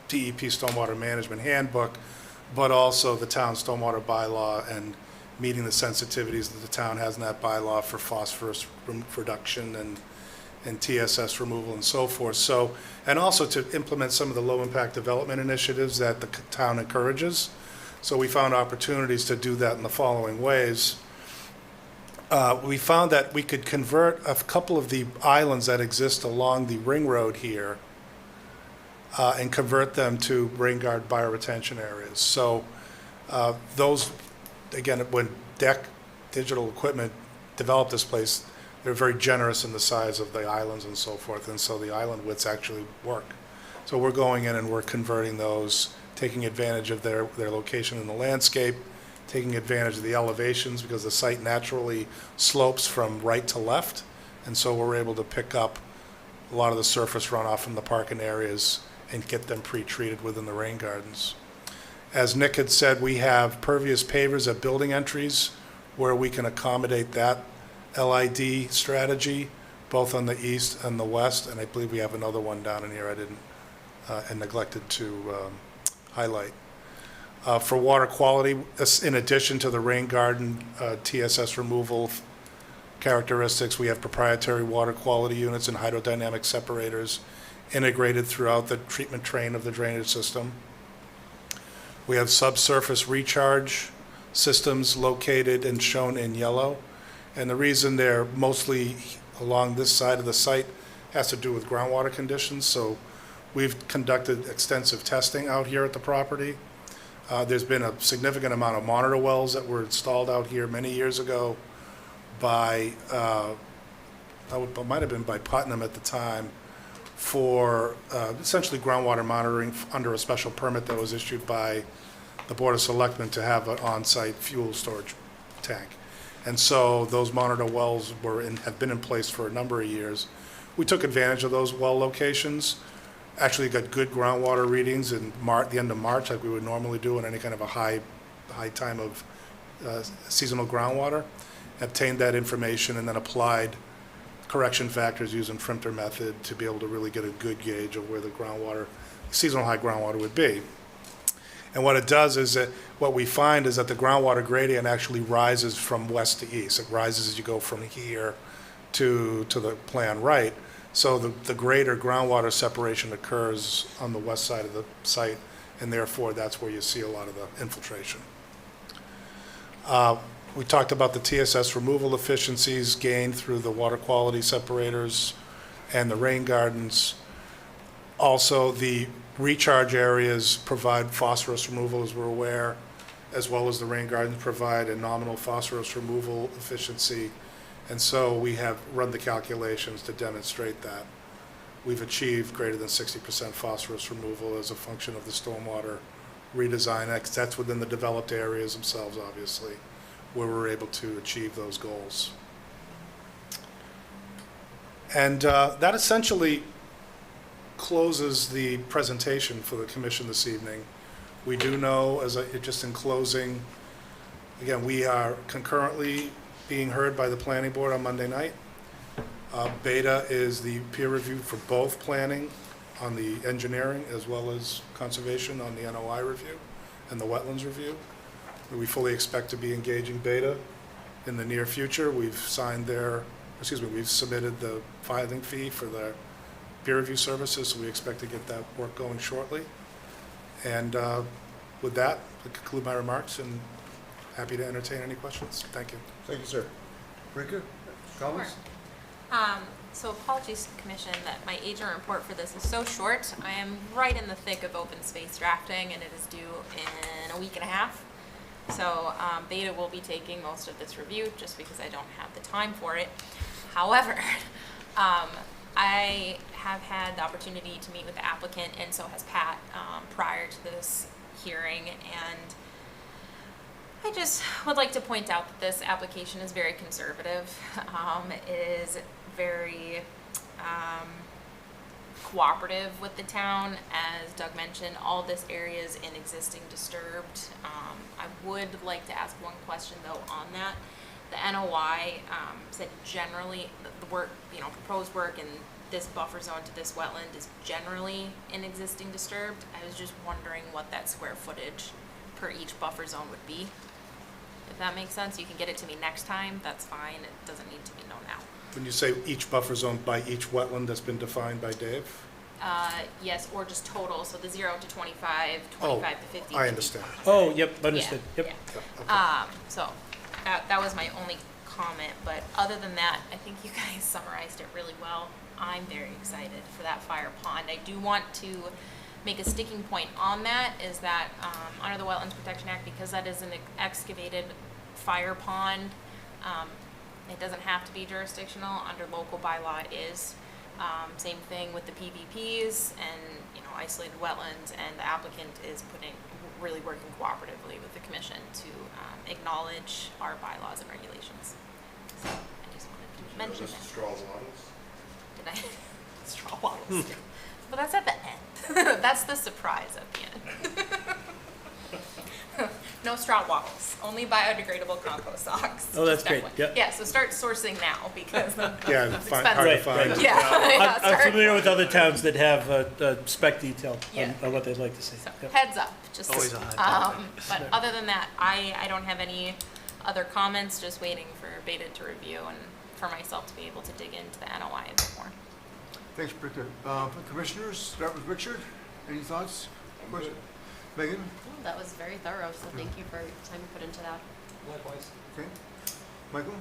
DEP Stormwater Management Handbook, but also the town stormwater bylaw and meeting the sensitivities that the town has in that bylaw for phosphorus reduction and TSS removal and so forth. So, and also to implement some of the low-impact development initiatives that the town encourages. So we found opportunities to do that in the following ways. We found that we could convert a couple of the islands that exist along the ring road here and convert them to rain guard bioretention areas. So those, again, when DEC Digital Equipment developed this place, they're very generous in the size of the islands and so forth, and so the island widths actually work. So we're going in and we're converting those, taking advantage of their location in the landscape, taking advantage of the elevations because the site naturally slopes from right to left, and so we're able to pick up a lot of the surface runoff from the parking areas and get them pre-treated within the rain gardens. As Nick had said, we have pervious pavers at building entries where we can accommodate that LID strategy, both on the east and the west, and I believe we have another one down in here I didn't and neglected to highlight. For water quality, in addition to the rain garden TSS removal characteristics, we have proprietary water quality units and hydrodynamic separators integrated throughout the treatment train of the drainage system. We have subsurface recharge systems located and shown in yellow. And the reason they're mostly along this side of the site has to do with groundwater conditions. So we've conducted extensive testing out here at the property. There's been a significant amount of monitor wells that were installed out here many years ago by, it might have been by Putnam at the time, for essentially groundwater monitoring under a special permit that was issued by the Board of Selectmen to have an on-site fuel storage tank. And so those monitor wells have been in place for a number of years. We took advantage of those well locations, actually got good groundwater readings in the end of March, like we would normally do in any kind of a high time of seasonal groundwater, obtained that information and then applied correction factors using Frimter method to be able to really get a good gauge of where the seasonal high groundwater would be. And what it does is that what we find is that the groundwater gradient actually rises from west to east. It rises as you go from here to the plan right. So the greater groundwater separation occurs on the west side of the site, and therefore that's where you see a lot of the infiltration. We talked about the TSS removal efficiencies gained through the water quality separators and the rain gardens. Also, the recharge areas provide phosphorus removal, as we're aware, as well as the rain gardens provide a nominal phosphorus removal efficiency. And so we have run the calculations to demonstrate that we've achieved greater than 60% phosphorus removal as a function of the stormwater redesign. That's within the developed areas themselves, obviously, where we're able to achieve those goals. And that essentially closes the presentation for the commission this evening. We do know, just in closing, again, we are concurrently being heard by the planning board on Monday night. Beta is the peer review for both planning on the engineering as well as conservation on the NOI review and the wetlands review. We fully expect to be engaging Beta in the near future. We've submitted the filing fee for their peer review services, so we expect to get that work going shortly. And with that, I conclude my remarks and happy to entertain any questions. Thank you. Thank you, sir. Rika, comments? So apologies, Commission, that my agent report for this is so short. I am right in the thick of open space drafting, and it is due in a week and a half. So Beta will be taking most of this review just because I don't have the time for it. However, I have had the opportunity to meet with the applicant, and so has Pat, prior to this hearing, and I just would like to point out that this application is very conservative. It is very cooperative with the town. As Doug mentioned, all this area is in existing disturbed. I would like to ask one question though on that. The NOI said generally the work, proposed work in this buffer zone to this wetland is generally in existing disturbed. I was just wondering what that square footage per each buffer zone would be. If that makes sense, you can get it to me next time, that's fine, it doesn't need to be known now. When you say each buffer zone by each wetland that's been defined by Dave? Yes, or just total, so the 0 to 25, Oh, 25 to 50. I understand. Oh, yep, understood, Yeah, yep. yeah. So that was my only comment, but other than that, I think you guys summarized it really well. I'm very excited for that fire pond. I do want to make a sticking point on that, is that under the Wetlands Protection Act, because that is an excavated fire pond, it doesn't have to be jurisdictional. Under local bylaw it is. Same thing with the PVPs and isolated wetlands, and the applicant is really working cooperatively with the commission to acknowledge our bylaws and regulations. So I just wanted to mention that. Straw wattles? Did I? Straw wattles. But that's at the end. That's the surprise at the end. No straw wattles, only biodegradable compost socks. Oh, that's Just great, FYI. yep. Yeah, so start sourcing now because Yeah, that's hard expensive. to Right, find. right. Yeah, I'm start. familiar with other towns that have a spec detail Yeah. on what they'd like to see. So Yep. heads up, just. Always a hot topic. But other than that, I don't have any other comments, just waiting for Beta to review and for myself to be able to dig into the NOI a bit more. Thanks, Victor. Commissioners, start with Richard. Any thoughts? Question? Megan? Oh, that was very thorough, so thank you for your time you put into that. Likewise. Okay. Michael?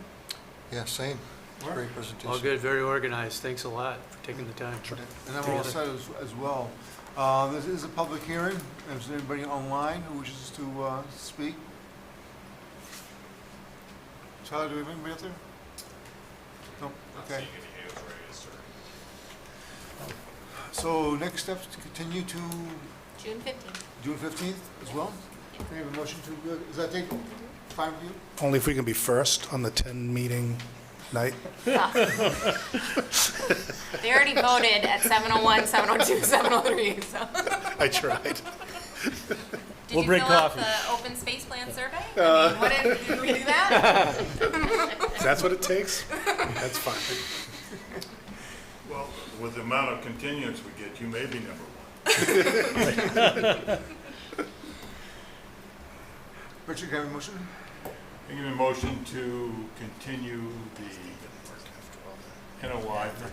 Yeah, same. It's a great presentation. All good, very organized. Thanks a lot for taking the time. And I'm all set as well. This is a public hearing. Is there anybody online who wishes to speak? Tyler, do we have anybody up there? No? Okay. So next steps to continue to June 15th. June 15th as well? Can we have a motion to, does that take fine with you? Only if we can be first on the 10 meeting night. Yeah. They already voted at 7:01, 7:02, 7:03, so. I tried. Did We'll you bring fill out coffee. the open space plan survey? I mean, did we do that? If that's what it takes, that's fine. Well, with the amount of continuance we get, you may be number one. Richard, can I have a motion? I give a motion to continue the NOI for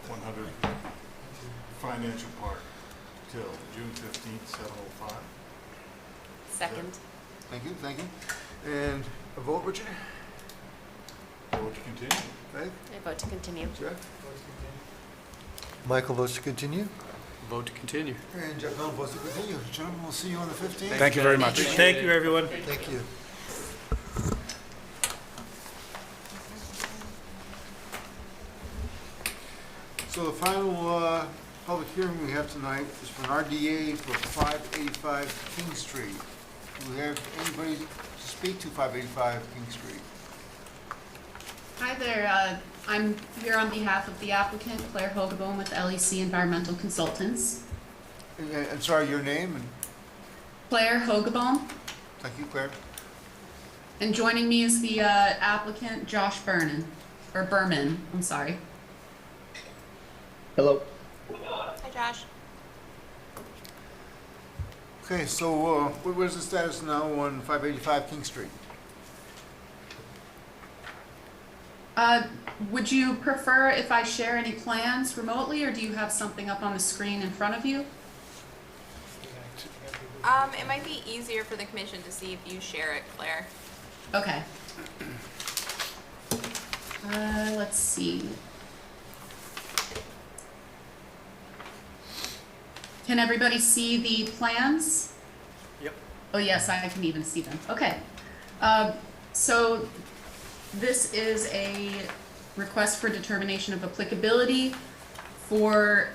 100 Financial Park till June 15th, 7:05. Second. Thank you, thank you. And a vote, Richard? Vote to continue. Meg? I vote to continue. Jeff? Michael votes to continue. Vote to continue. And Jeff Mel votes to continue. Gentlemen, we'll see you on the 15th. Thank you very much. Thank you, everyone. Thank you. So the final public hearing we have tonight is for an RDA for 585 King Street. Do we have anybody to speak to 585 King Street? Hi there, I'm here on behalf of the applicant, Claire Hogebone with LEC Environmental Consultants. And sorry, your name, and Claire Hogebone, thank you, Claire. and joining me is the applicant, Josh Berman, I'm sorry. Hello. Hi, Josh. Okay, so what is the status now on 585 King Street? Would you prefer if I share any plans remotely, or do you have something up on the screen in front of you? It might be easier for the commission to see if you share it, Claire. Okay. Let's see. Can everybody see the plans? Yep. Oh, yes, I can even see them. Okay. So This is a request for determination of applicability for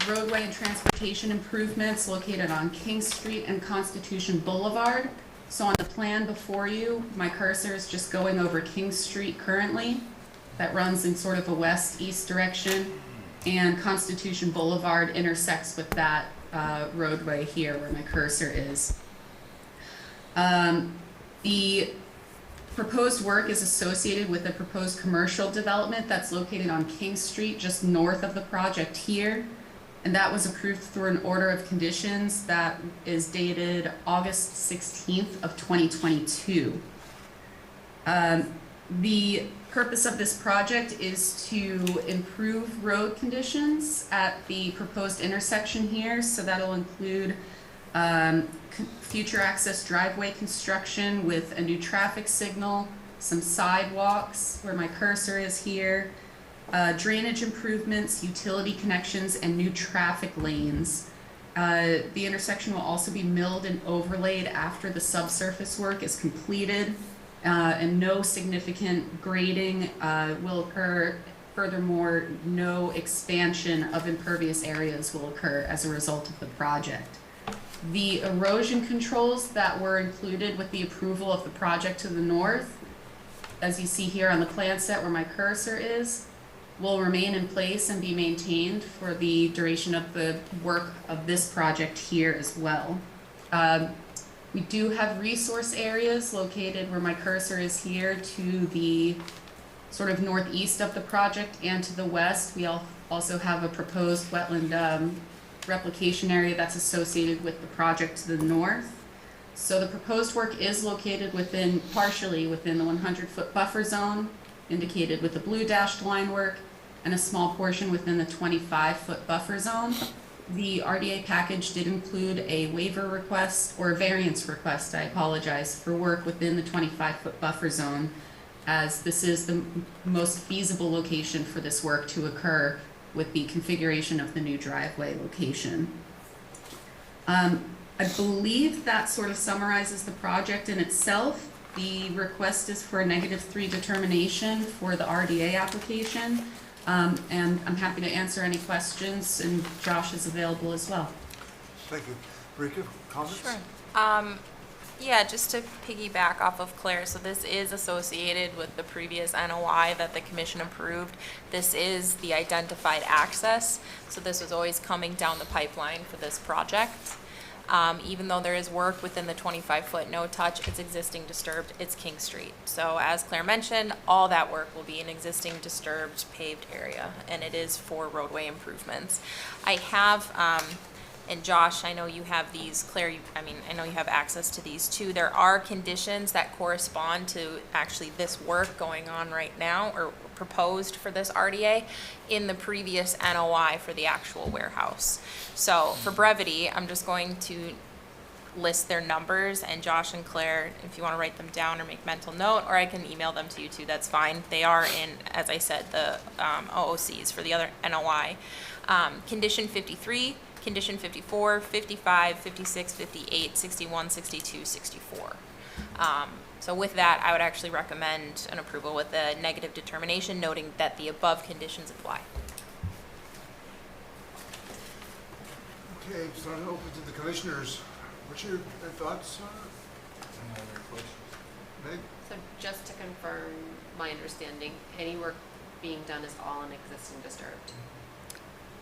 roadway and transportation improvements located on King Street and Constitution Boulevard. So on the plan before you, my cursor is just going over King Street currently. That runs in sort of a west-east direction. And Constitution Boulevard intersects with that roadway here where my cursor is. The proposed work is associated with a proposed commercial development that's located on King Street, just north of the project here. And that was approved through an order of conditions that is dated August 16th of 2022. The purpose of this project is to improve road conditions at the proposed intersection here. So that'll include future access driveway construction with a new traffic signal, some sidewalks where my cursor is here, drainage improvements, utility connections, and new traffic lanes. The intersection will also be milled and overlaid after the subsurface work is completed, and no significant grading will occur. Furthermore, no expansion of impervious areas will occur as a result of the project. The erosion controls that were included with the approval of the project to the north, as you see here on the plan set where my cursor is, will remain in place and be maintained for the duration of the work of this project here as well. We do have resource areas located where my cursor is here to the sort of northeast of the project and to the west. We also have a proposed wetland replication area that's associated with the project to the north. So the proposed work is located partially within the 100-foot buffer zone, indicated with the blue dashed line work, and a small portion within the 25-foot buffer zone. The RDA package did include a waiver request, or a variance request, I apologize, for work within the 25-foot buffer zone, as this is the most feasible location for this work to occur with the configuration of the new driveway location. I believe that sort of summarizes the project in itself. The request is for a -3 determination for the RDA application, and I'm happy to answer any questions, and Josh is available as well. Thank you. Rika, comments? Sure. Yeah, just to piggyback off of Claire, so this is associated with the previous NOI that the commission approved. This is the identified access, so this was always coming down the pipeline for this project. Even though there is work within the 25-foot no touch, it's existing disturbed, it's King Street. So as Claire mentioned, all that work will be an existing disturbed paved area, and it is for roadway improvements. I have, and Josh, I know you have these, Claire, I know you have access to these too. There are conditions that correspond to actually this work going on right now, or proposed for this RDA, in the previous NOI for the actual warehouse. So for brevity, I'm just going to list their numbers, and Josh and Claire, if you want to write them down or make mental note, or I can email them to you too, that's fine. They are in, as I said, the OOCs for the other NOI. Condition 53, Condition 54, 55, 56, 58, 61, 62, 64. So with that, I would actually recommend an approval with a negative determination, noting that the above conditions apply. Okay, so I'm open to the commissioners. What's your thoughts on it? Meg? So just to confirm my understanding, any work being done is all in existing disturbed?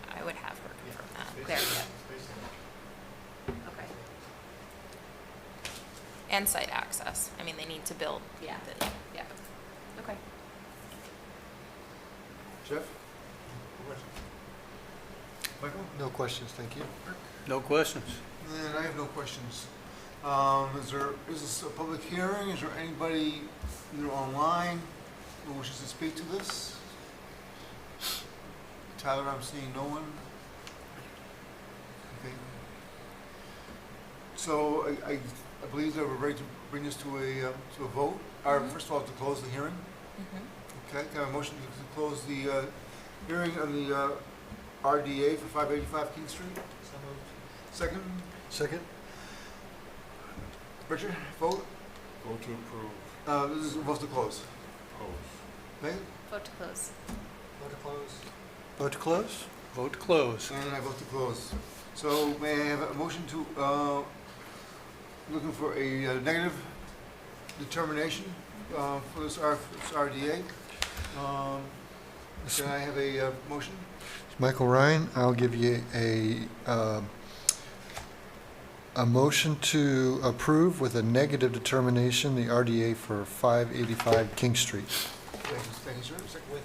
I would have her confirm that. Claire, yeah. Okay. And site access. I mean, they need to build. Yeah. Yeah. Okay. Jeff? Michael? No questions, thank you. No questions. And I have no questions. Is this a public hearing? Is there anybody either online who wishes to speak to this? Tyler, I'm seeing no one. Okay. So I believe that we're ready to bring this to a vote. First of all, to close the hearing. Okay, can I have a motion to close the hearing on the RDA for 585 King Street? So moved. Second? Second? Richard, vote? Vote to approve. This is a vote to close. Megan? Vote to close. Vote to close. Vote to close? Vote to close. And I vote to close. So may I have a motion to, looking for a negative determination for this RDA? Can I have a motion? Michael Ryan, I'll give you a motion to approve with a negative determination, the RDA for 585 King Street. Thank you, sir. Second. With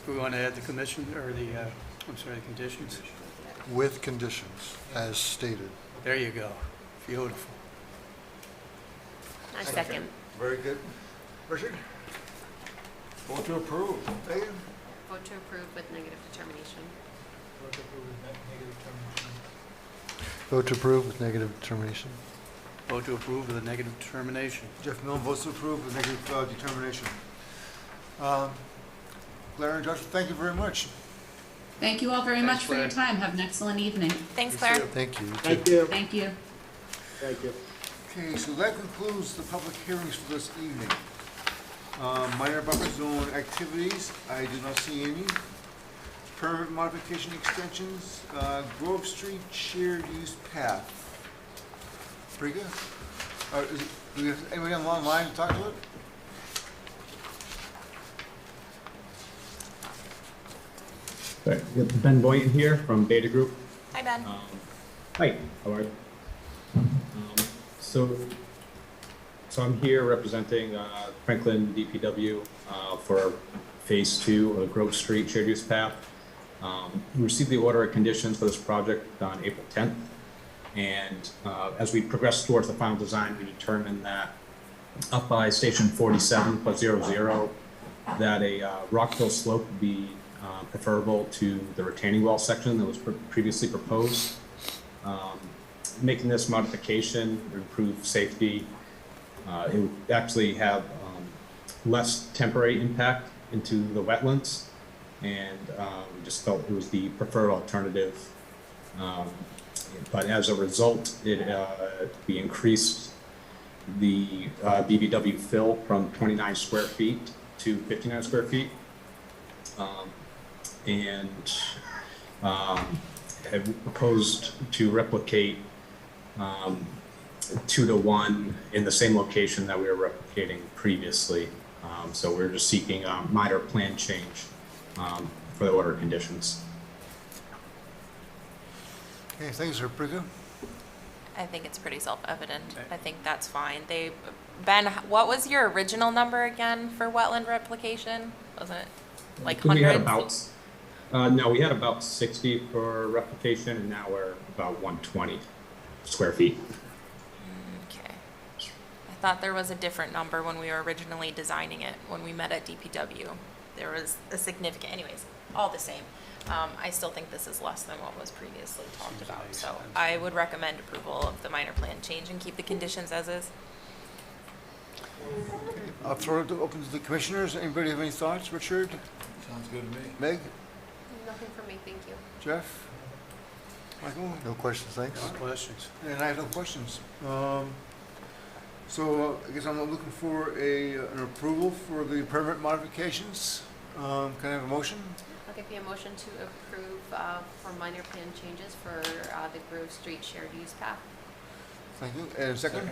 We want to add the commission, or the, the conditions? With conditions, as stated. There you go. Beautiful. I second. Very good. Richard? Vote to approve. Megan? Vote to approve with negative determination. vote to approve with negative determination. Vote to approve with negative determination. Vote to approve with a negative determination. Jeff Milne votes to approve with negative determination. Claire and Josh, thank you very much. Thank you all very Thanks, much for your Claire. time. Have an excellent evening. Thanks, Claire. Thank you. Thank you. Okay, so that concludes the public hearings for this evening. Minor buffer zone activities, I do not see any. Permit modification extensions, Grove Street shared use path. Briga? Do we have anybody online to talk to it? Right, we have Ben Boynton here from Beta Group. Hi, Ben. Hi, how are you? So I'm here representing Franklin DPW for Phase 2 of Grove Street Shared Use Path. We received the order of conditions for this project on April 10th. And as we progressed towards the final design, we determined that up by Station 47+00, that a rockfill slope would be preferable to the retaining wall section that was previously proposed. Making this modification would improve safety. It would actually have less temporary impact into the wetlands, and we just felt it was the preferred alternative. But as a result, we increased the BBW fill from 29 square feet to 59 square feet. And have proposed to replicate 2-to-1 in the same location that we were replicating previously. So we're just seeking a minor plan change for the order of conditions. Okay, thanks, sir. Briga? I think it's pretty self-evident. Okay. I think that's fine. Ben, what was your original number again for wetland replication? Wasn't it like We had hundreds? no, we had about 60 for replication, and now we're about 120 square feet. Okay. I thought there was a different number when we were originally designing it, when we met at DPW. There was a significant, anyways, all the same. I still think this is less than what was previously talked Seems about. nice. So I would recommend approval of the minor plan change and keep the conditions as is. I'll throw it open to the commissioners. Anybody have any thoughts? Richard? Sounds good to me. Meg? Nothing for me, thank you. Jeff? Michael? No questions, thanks. No questions. And I have no questions. So I guess I'm looking for an approval for the permit modifications. Can I have a motion? I'll give you a motion to approve for minor plan changes for the Grove Street shared use path. Thank you. And a second?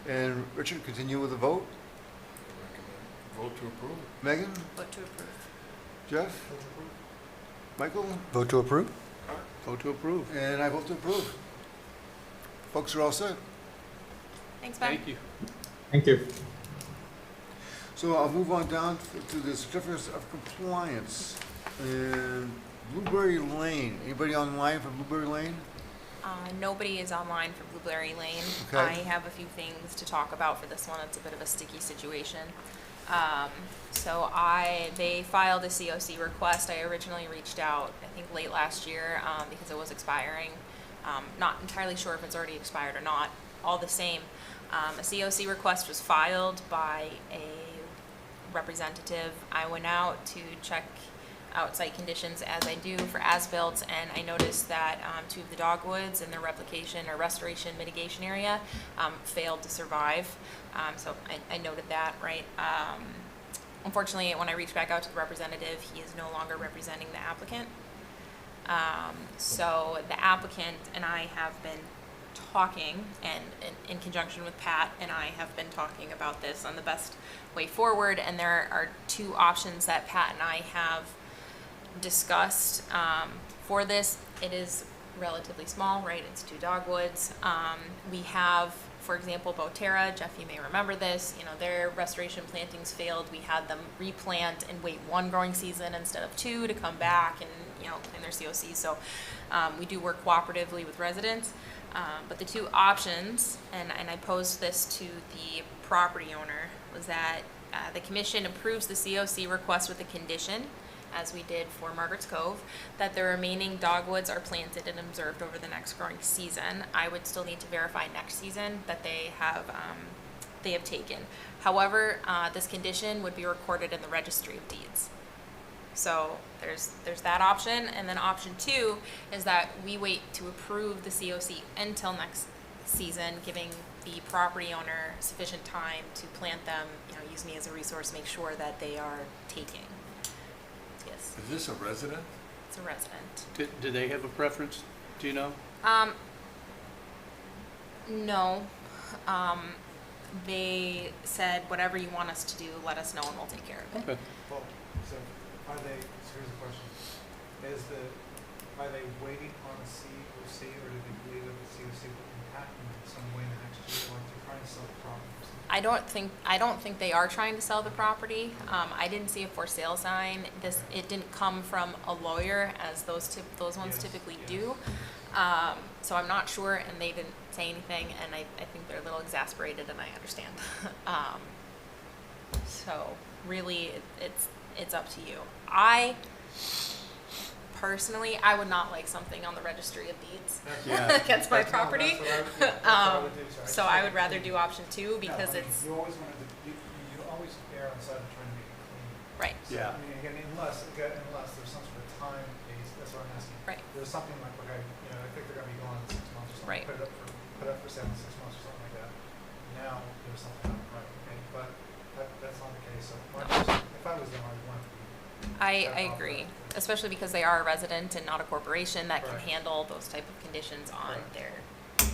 And Richard, continue with the vote. Vote to approve. Megan? Vote to approve. Jeff? Michael? Vote to approve? Vote to approve. And I vote to approve. Folks are all set. Thanks, Ben. Thank you. Thank you. So I'll move on down to the certificates of compliance. And Blueberry Lane. Anybody online for Blueberry Lane? Nobody is online for Blueberry Lane. Okay. I have a few things to talk about for this one. It's a bit of a sticky situation. They filed a COC request. I originally reached out, I think late last year, because it was expiring. Not entirely sure if it's already expired or not. All the same, a COC request was filed by a representative. I went out to check outside conditions as I do for as-built, and I noticed that, two of the dogwoods in their replication or restoration mitigation area, failed to survive. So I noted that, right? Unfortunately, when I reached back out to the representative, he is no longer representing the applicant. So the applicant and I have been talking, and in conjunction with Pat and I have been talking about this on the best way forward, and there are two options that Pat and I have discussed for this. It is relatively small, right? It's 2 dogwoods. We have, for example, Boterra, Jeff, you may remember this, you know, their restoration plantings failed. We had them replant and wait 1 growing season instead of 2 to come back and, you know, clean their COC. So we do work cooperatively with residents. But the 2 options, and I posed this to the property owner, was that the commission approves the COC request with a condition, as we did for Margaret's Cove, that the remaining dogwoods are planted and observed over the next growing season. I would still need to verify next season that they have taken. However, this condition would be recorded in the registry of deeds. So there's that option, and then option 2 is that we wait to approve the COC until next season, giving the property owner sufficient time to plant them, you know, use me as a resource, make sure that they are taking. Yes, Is this a resident? it's a resident. Do they have a preference? Do you know? No. They said, whatever you want us to do, let us know and we'll take care of it. Okay. Well, so are they, so here's the question. Are they waiting on the COC, or do they believe that the COC will impact them in some way in the next year, like they're trying to sell the property or something? I don't think they are trying to sell the property. I didn't see a for sale sign. It didn't come from a lawyer, as those ones Yes, typically yes. do. So I'm not sure, and they didn't say anything, and I think they're a little exasperated, and I understand. So really, it's up to you. Personally, I would not like something on the registry of deeds Yeah. against my That's not- property. that's what I would do, So I would rather do option 2 because No, I mean, it's, You always want to, you always err on the side of trying to make it clean. right, Yeah. I mean, again, unless there's some sort of time base, that's what I'm asking. right. There's something like, okay, you know, I think they're gonna be gone in 6 months or something. Right. Put it up for sale in 6 months or something like that. Now, there's something on right, okay, but that's not the case, so if I was them, I'd want to be. I agree, especially because they are a resident and not a corporation that can Right. handle those type of conditions on Right. their deed.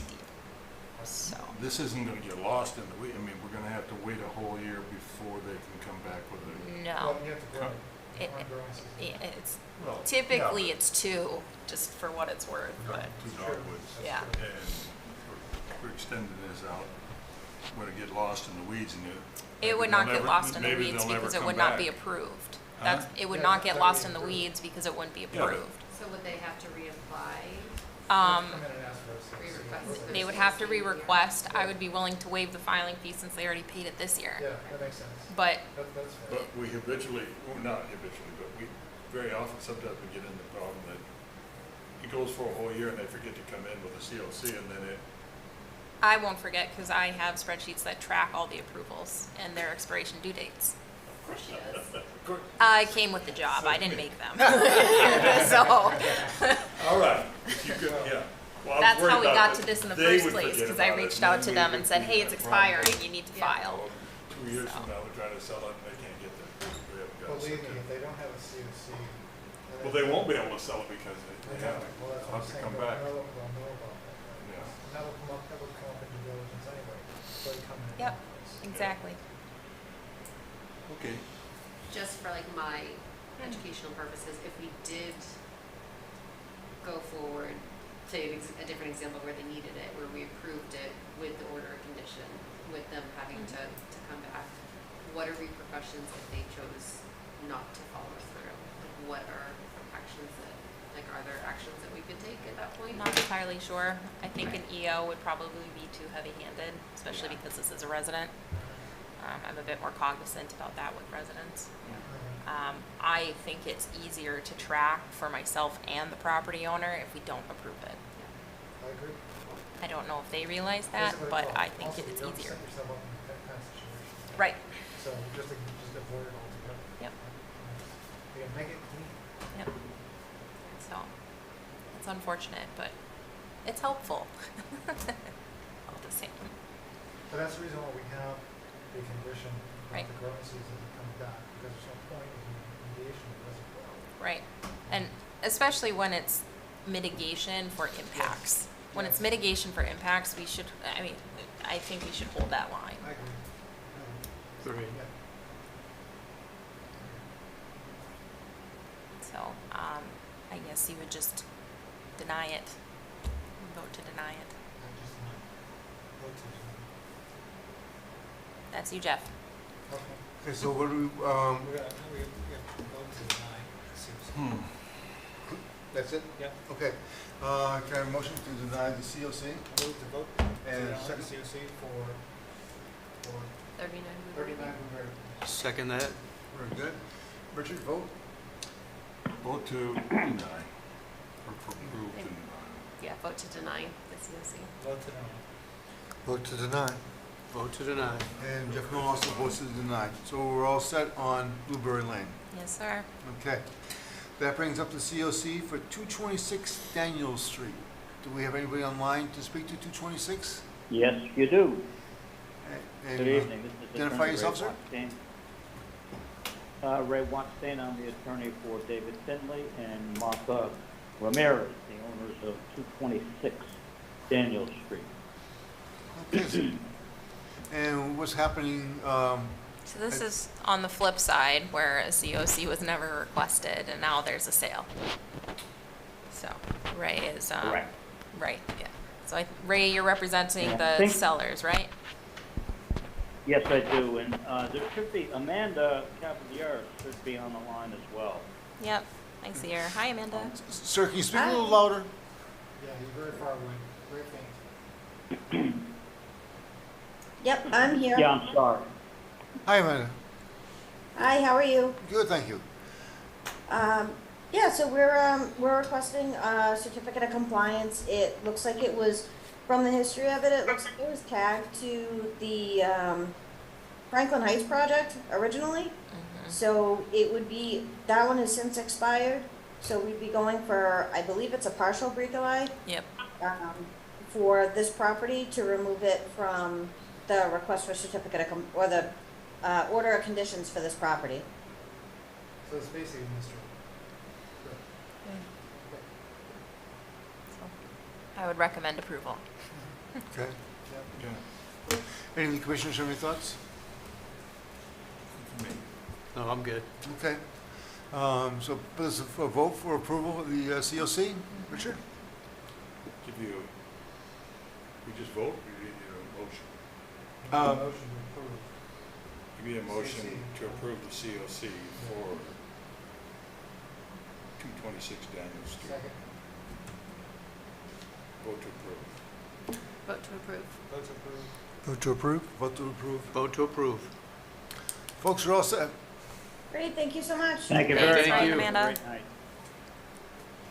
So, This isn't gonna get lost in the weed. I mean, we're gonna have to wait a whole year before they can come back with it. no. Well, you have to grow. It- One growing season. It's, Well, typically yeah, it's 2, just for what it's worth, but, 2 True. dogwoods. That's yeah. true. And we're extending this out. Would it get lost in the weeds and it would not get lost in the maybe weeds they'll never because it come would not be back. approved. Huh? It would Yeah, not it's get gotta lost be in the approved. weeds because it wouldn't be Yeah, but- approved. So would they have to reapply? Um, Come in and ask for a Re-request. They would have to re-request. I would be willing to waive the filing fee since they already paid it this year. Yeah, that makes sense. But That's fair. But we habitually, well, not habitually, but we, very often, sometimes we get in the problem that it goes for a whole year and they forget to come in with a COC and then it, I won't forget because I have spreadsheets that track all the approvals and their expiration due dates. Of course she does. I came with the job. I didn't make them. So all right, if you could, yeah. Well, I was that's worried how we about got that to this in the they first would place forget because I about it, reached and out then to we them would and said, be hey, in it's a problem. expiring. You need to Yeah. file. Well, 2 years So. from now, we're trying to sell it and they can't get the, we haven't got it. Believe me, if they don't have a COC. then Well, they won't be able to sell it because they They haven't. Well, that's They'll what I'm have to saying. come They'll back. know about that. Yeah. And that would come up in due diligence anyway. So they come in. Yep. anyways. Exactly. Okay. Just for like my educational purposes, if we did go forward, say a different example where they needed it, where we approved it with the order of condition, with them having to come back, what are repercussions if they chose not to follow through? Like, what are actions are there actions that we could take at that point? Not entirely sure. I think an EO would probably be too heavy-handed, especially Yeah. because this is a resident. I'm a bit more cognizant about that with residents. I think it's easier to track for myself and the property owner if we don't approve it. I agree. I don't know if they realize that, Basically, but well, I think also, it's you don't easier. set yourself up in that kind of situation. Right. So just avoid it altogether. Yep. Yeah, make it clean. unfortunate, but it's helpful. All the same. But that's the reason why we have the condition Right. that the growing season comes back, because there's no point in mediation if it doesn't grow. Right, and especially when it's mitigation for impacts. When it's mitigation for impacts, we should, I mean, I think we should hold that line. I agree. Great. Yeah. So, I guess you would just deny it, vote to deny it. I just not vote to deny. That's you, Jeff. Okay. Okay, so what do we, We have to vote to deny. Seems- that's it? Yeah. Okay. Can I have a motion to deny the COC? Move to vote to And deny the second? COC for 39 39 Blueberry. Second that? Very good. Richard, vote? Vote to deny, or for approve to deny. Yeah, vote to deny the COC. Vote to deny. Vote to deny. Vote to deny. And Jeff Moore also votes to deny. So we're all set on Blueberry Lane. Yes, sir. Okay. That brings up the COC for 226 Daniel Street. Do we have anybody online to speak to 226? Yes, you do. And, Good evening. This is identify Attorney yourself, Ray Watstein. Ray Watstein, I'm the attorney for David Finley and Martha Ramirez, the owners of 226 Daniel Street. Okay. And what's happening, So this is on the flip side, where a COC was never requested, and now there's a sale. So Ray is, Correct. right, yeah. So Ray, you're representing Yeah, I the think- sellers, right? Yes, I do, and there should be, Amanda Cavalier should be on the line as well. Yep, I see her. Hi, Amanda. sir, can you speak a little louder? Yeah, you're very far away, very faint. Yep, I'm here. Yeah, I'm sorry. Hi, Amanda. Hi, how are you? Good, thank you. Yeah, so we're requesting a certificate of compliance. It looks like it was, from the history of it, it looks like it was tagged to the Franklin Heights project originally. So it would be, that one has since expired. So we'd be going for, I believe it's a partial break-a-lie. Yep. For this property to remove it from the request for certificate of, or the order of conditions for this property. So it's basically Mr. I would recommend approval. Okay. Yeah. Any of the commissioners have any thoughts? For me. No, I'm good. Okay. So put us a vote for approval of the COC. Richard? Give you, we just vote, we need a motion. Motion to approve. Give me a motion COC. to approve the COC for 226 Daniel Street. Second. Vote to approve. Vote to approve. Vote to approve. Vote to approve. Vote to approve. Vote to approve. Folks are all set. Great, thank you so much. Thank you Thanks, very Ray much. and Amanda. Have a great night.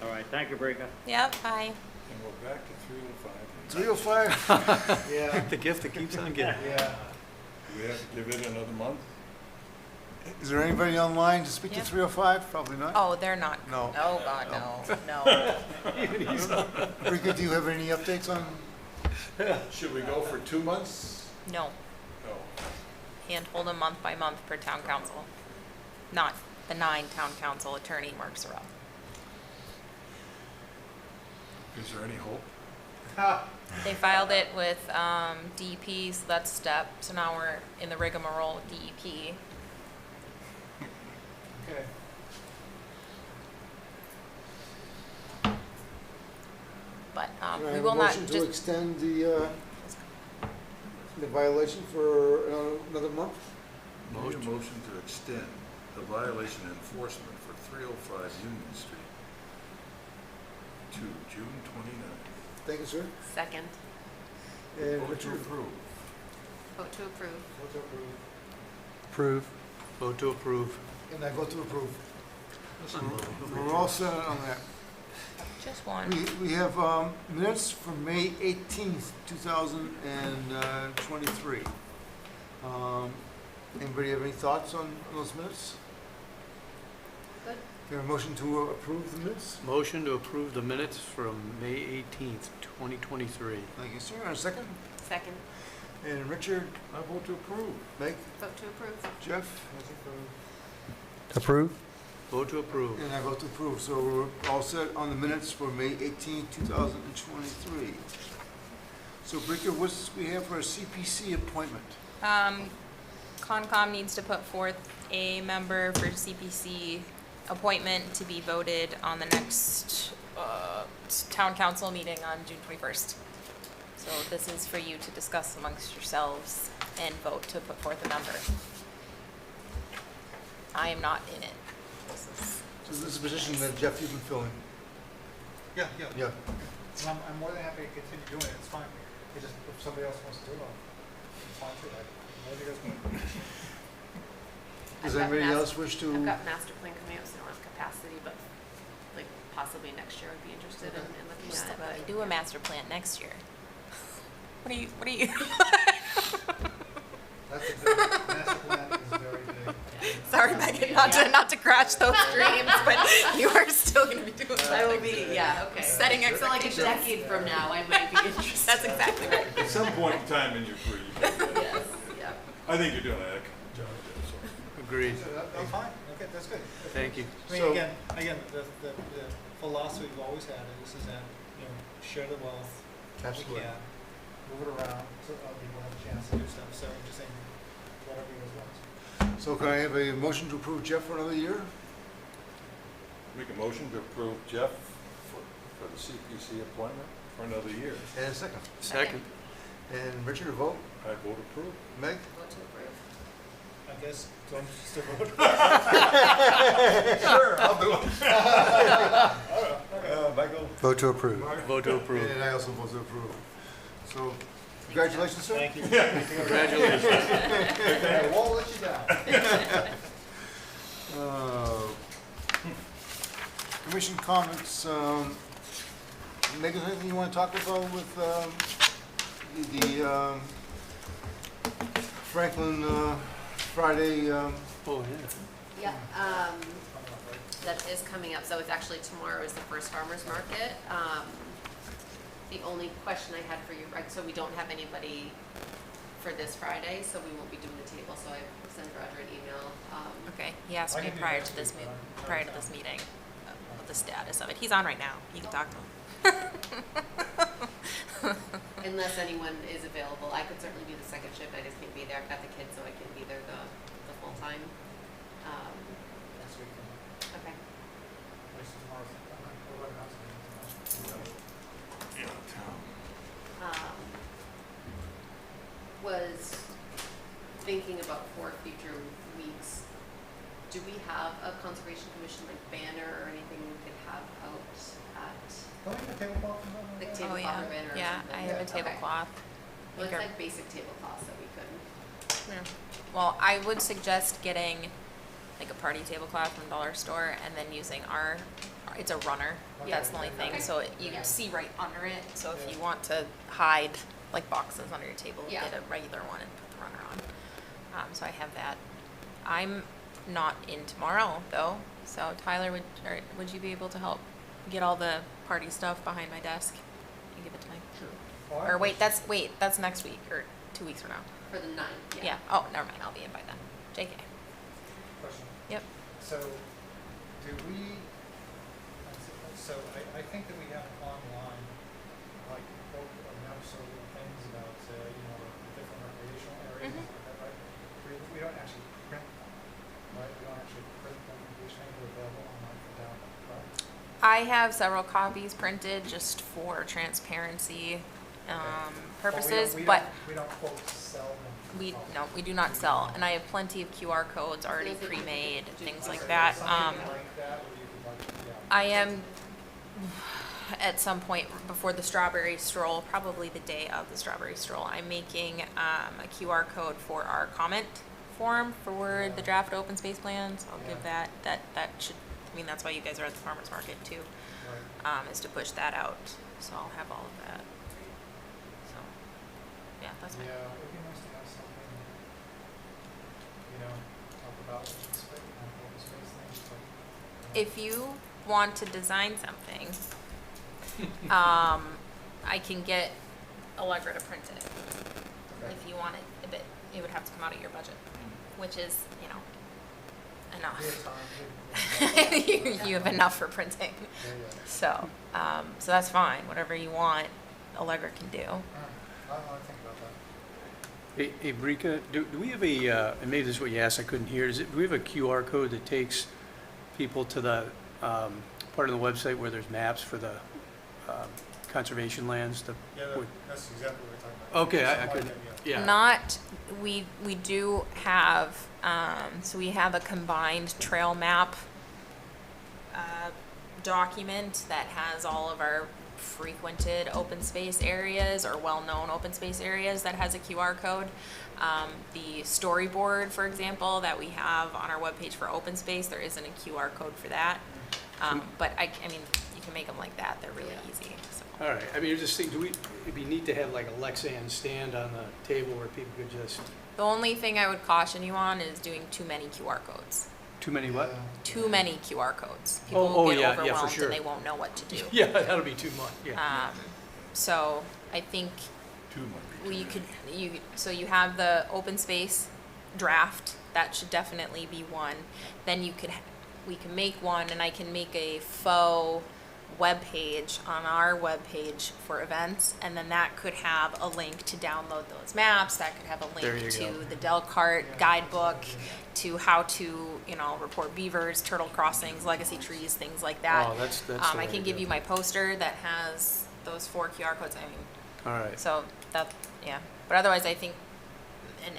All right, thank you, Brika. Yep, bye. And we're back to 305. 305? Yeah, The gift that keeps on giving. yeah. Do we have to give it another month? Is there anybody online to speak to Yeah. 305? Probably not. Oh, they're not. No. Oh, God, no, no. Rika, do you have any updates on? Should we go for 2 months? No. No. And hold them month by month per town council. Not the 9 town council attorney Mark Sorrell. Is there any hope? They filed it with DEP, so that's step. So now we're in the rigmarole with DEP. Okay. But Can I we have will a not motion to just, extend the violation for another month? I need a motion to extend the violation enforcement for 305 Union Street to June 29th. Thank you, sir. Second. And Vote to Richard? approve. Vote to approve. Vote to approve. Approve. Vote to approve. And I vote to approve. We're all set on that. just one. We have minutes from May 18th, 2023. Anybody have any thoughts on those minutes? Good. We have a motion to approve the minutes? Motion to approve the minutes from May 18th, 2023. Thank you, sir. And a second? Second, And Richard, I vote to approve. Meg, vote to approve. Jeff? Approve? Vote to approve. And I vote to approve. So we're all set on the minutes for May 18, 2023. So Brika, what's we have for a CPC appointment? Concom needs to put forth a member for CPC appointment to be voted on the next town council meeting on June 21st. So this is for you to discuss amongst yourselves and vote to put forth a member. I am not in it. So this is a position that Jeff, you've been filling. Yeah. Yeah. And I'm more than happy to continue doing it, it's fine. It's just, if somebody else wants to do it, it's fine too. Whatever you guys want. Does I've got anybody mas- else wish to? I've got master plan coming up, so I don't have capacity, but like possibly next year I'd be interested in looking Just at it, but. do a master plan next year. What are you? That's a big, master plan is very big. Sorry, Megan, not to crash those dreams, but you are still gonna be doing I will that. be, yeah, okay. Setting So like a expectations. decade from now, I might be interested. That's exactly right. At some point in time in your career, you can do that. Yes, yeah. I think you're doing a heck of a job there, so. Agreed. So I'm fine, okay, that's good. Thank you. I mean, So- again, the philosophy we've always had is that, share the wealth. Absolutely. We can, move it around, so other people have a chance to do stuff, so I'm just saying, whatever you guys want. So can I have a motion to approve Jeff for another year? Make a motion to approve Jeff for the CPC appointment for another year. And a second. Second. And Richard, a vote? I vote approve. Meg? Vote to approve. I guess, do I still vote? Sure, I'll do it. Michael? Vote to approve. Vote to approve. And I also vote to approve. So, congratulations, sir. Thank you. Congratulations. I won't let you down. Commission comments, Megan, anything you want to talk about with the Franklin Friday? Oh, yeah. Yeah, that is coming up, so it's actually tomorrow is the first farmer's market. The only question I had for you, right, so we don't have anybody for this Friday, so we won't be doing the table, so I sent Roger an email. Okay, he asked I me can do prior next to this week, but I'm prior to out of this town. meeting of the status of it. He's on right now. You can talk to him. Unless anyone is available, I could certainly do the second shift, I just can't be there, I've got the kids, so I can be there the full-time. Next week, Okay. next tomorrow, we're right now, Yeah, town. Was thinking about for future weeks, do we have a conservation commission like banner or anything we could have out at Don't you have a tablecloth and the all that? Oh, tablecloth yeah. or banner or Yeah, something? I have a Okay. tablecloth. Well, it's Think like basic tablecloths that we could. Yeah. Well, I would suggest getting like a party tablecloth from Dollar Store and then using it's a runner. Yeah. That's the only thing. Okay. So you can see right under it. So if you want to hide like boxes under your table, Yeah. get a regular one and put the runner on. So I have that. I'm not in tomorrow though. So Tyler, would you be able to help get all the party stuff behind my desk and give it to me? Oh, I Or have a wait, that's next week or 2 weeks from now. For the 9th, Yeah. Oh, never mind. I'll be in by then. JK. question. Yep. So, do we, so I think that we have online, like, sort of things about, different recreational areas, Mhm. like that, right? We don't actually print them, right? We don't actually print them, we just make it available online for download, right? I have several copies printed just for transparency purposes, but We don't quote sell them. we do not sell. And I have plenty of QR codes already Those that you could pre-made, do things for like something that. Something like that, or you could like, yeah. I am at some point before the strawberry stroll, probably the day of the strawberry stroll, I'm making a QR code for our comment form for the draft open space plans. I'll give that should, I mean, that's why you guys are at the farmer's market too, Right. is to push that out. So I'll have all of that. So, yeah, that's fine. Yeah, it'd be nice to have something, talk about open space things, but. if you want to design something, I can get Allegra to print it. If you want it a bit, it would have to come out of your budget, which is, you know, enough. You have enough for printing. So, so that's fine. Whatever you want, Allegra can do. I'll think about that. Hey, Brika, do we have a, and maybe this is what you asked, I couldn't hear, do we have a QR code that takes people to the part of the website where there's maps for the conservation lands? Yeah, that's exactly what we're talking about. Okay, I Something like couldn't, that, yeah. yeah. Not, we do have, so we have a combined trail map document that has all of our frequented open space areas or well-known open space areas that has a QR code. The storyboard, for example, that we have on our webpage for open space, there isn't a QR code for that. But I mean, you can make them like that. They're really easy. So. All right, I mean, you're just thinking, it'd be neat to have like a Lexan stand on the table where people could just, The only thing I would caution you on is doing too many QR codes. too many what? Too many QR codes. People Oh, will get yeah, for overwhelmed sure. and they won't know what to do. Yeah, that'll be too much, yeah. So I think Two might be we too could, many. so you have the open space draft, that should definitely be one. Then we can make one, and I can make a faux webpage on our webpage for events, and then that could have a link to download those maps, that could have a There link you to go. the Delcart guidebook, to how to, you know, report beavers, turtle crossings, legacy trees, things like that. Oh, that's the I way can to give go. you my poster that has those 4 QR codes, I mean, All right, so that, yeah, but otherwise I think, and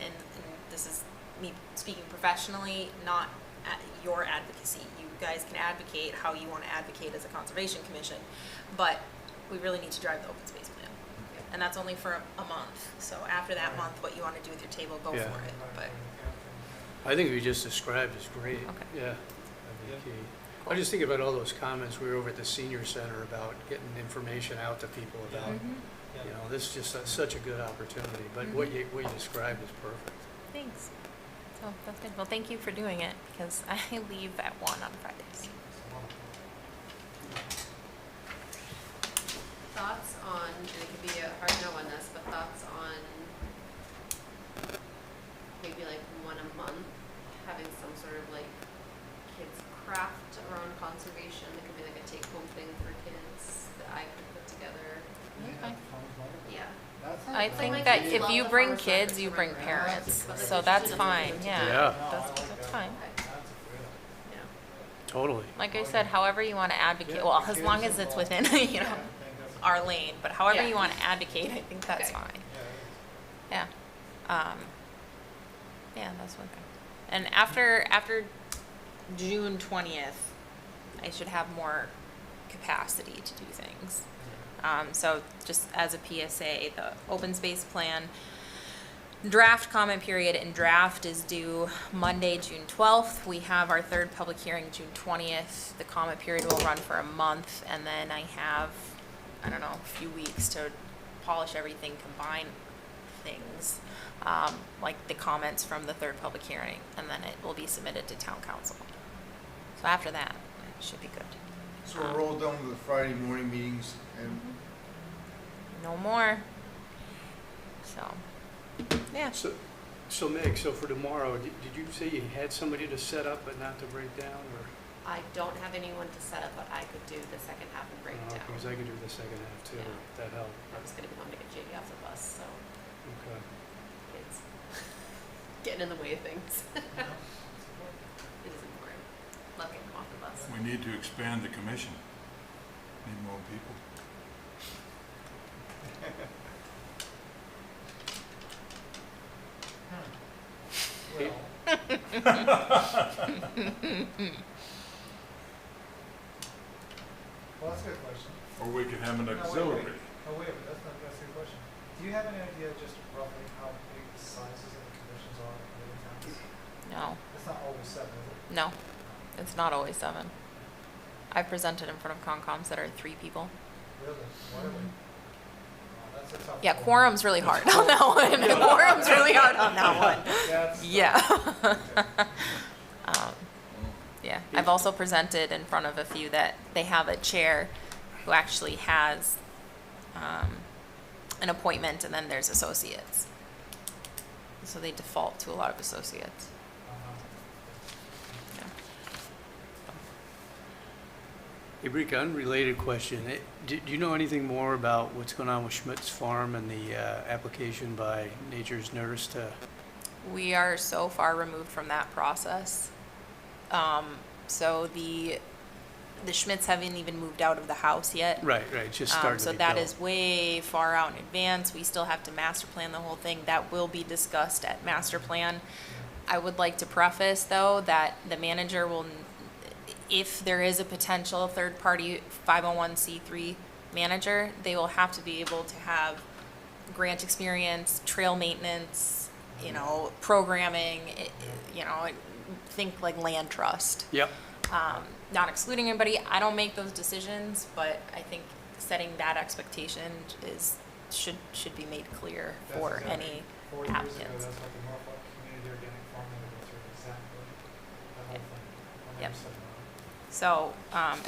this is me speaking professionally, not at your advocacy. You guys can advocate how you want to advocate as a conservation commission, but we really need to drive the open space plan. And that's only for a month, so after that month, what you want to do with your table, go Yeah. for it, but, I think what you just described is great, Okay. yeah. That'd be key. I just think about all those comments, we were over at the senior center about getting information out to people about, you know, this is just such a good opportunity, but what you described is perfect. thanks. So, that's good. Well, thank you for doing it, because I leave at 1 on Fridays. Thoughts on, and it could be a hard no on this, but thoughts on maybe like one a month, having some sort of like kids craft around conservation. It could be like a take home thing for kids that I could put together. Okay. Yeah. I Like, think my that kids if love you the bring farmer's kids, markets you around bring my parents, house, but so like, that's just fine, different yeah. Yeah. That's fine. Yeah. Totally. Like I said, however you want to advocate, well, as long as it's within, you know, our lane, but however Yeah. you want to advocate, I think that's Okay. fine. Yeah. Yeah, that's one thing. And after June 20th, I should have more capacity to do things. So just as a PSA, the open space plan draft comment period and draft is due Monday, June 12th. We have our third public hearing June 20th. The comment period will run for a month, and then I have, I don't know, a few weeks to polish everything, combine things, like the comments from the third public hearing, and then it will be submitted to town council. So after that, it should be good. So we're all done with the Friday morning meetings, and No more. So, yeah. So Meg, so for tomorrow, did you say you had somebody to set up but not to break down, or? I don't have anyone to set up, but I could do the second half and breakdown. Because I could do the second half too, Yeah. if that helped. I'm just gonna be home to get JD off the bus, so Okay. it's getting in the way of things. It is important. Love getting him off the bus. We need to expand the commission. Need more people. Well, that's a good question. Or we could have an No, wait, auxiliary. wait. Oh, wait, but that's a good question. Do you have any idea just roughly how big the sizes of the commissions are in other towns? No, It's not always 7, is it? no, it's not always 7. I've presented in front of Concom that are 3 people. Really? Why are they? That's a tough Yeah, one. quorum's really hard on that one. Quorum's really hard on that one. That's Yeah. Yeah, I've also presented in front of a few that they have a chair who actually has an appointment, and then there's associates. So they default to a lot of associates. Yeah. Hey, Brika, unrelated question. Do you know anything more about what's going on with Schmidt's Farm and the application by Nature's Nurse to? We are so far removed from that process. So the Schmidts haven't even moved out of the house yet. Right, just started to So be that built. is way far out in advance. We still have to master plan the whole thing. That will be discussed at master plan. I would like to preface, though, that the manager will, if there is a potential third-party 501c3 manager, they will have to be able to have grant experience, trail maintenance, programming, think like land trust. Yep. Not excluding anybody, I don't make those decisions, but I think setting that expectation should be made clear for That's exactly. any 4 years ago, applicants. that's what the Norfolk Community Organic Farming went through, exactly, the whole thing. Yep. So,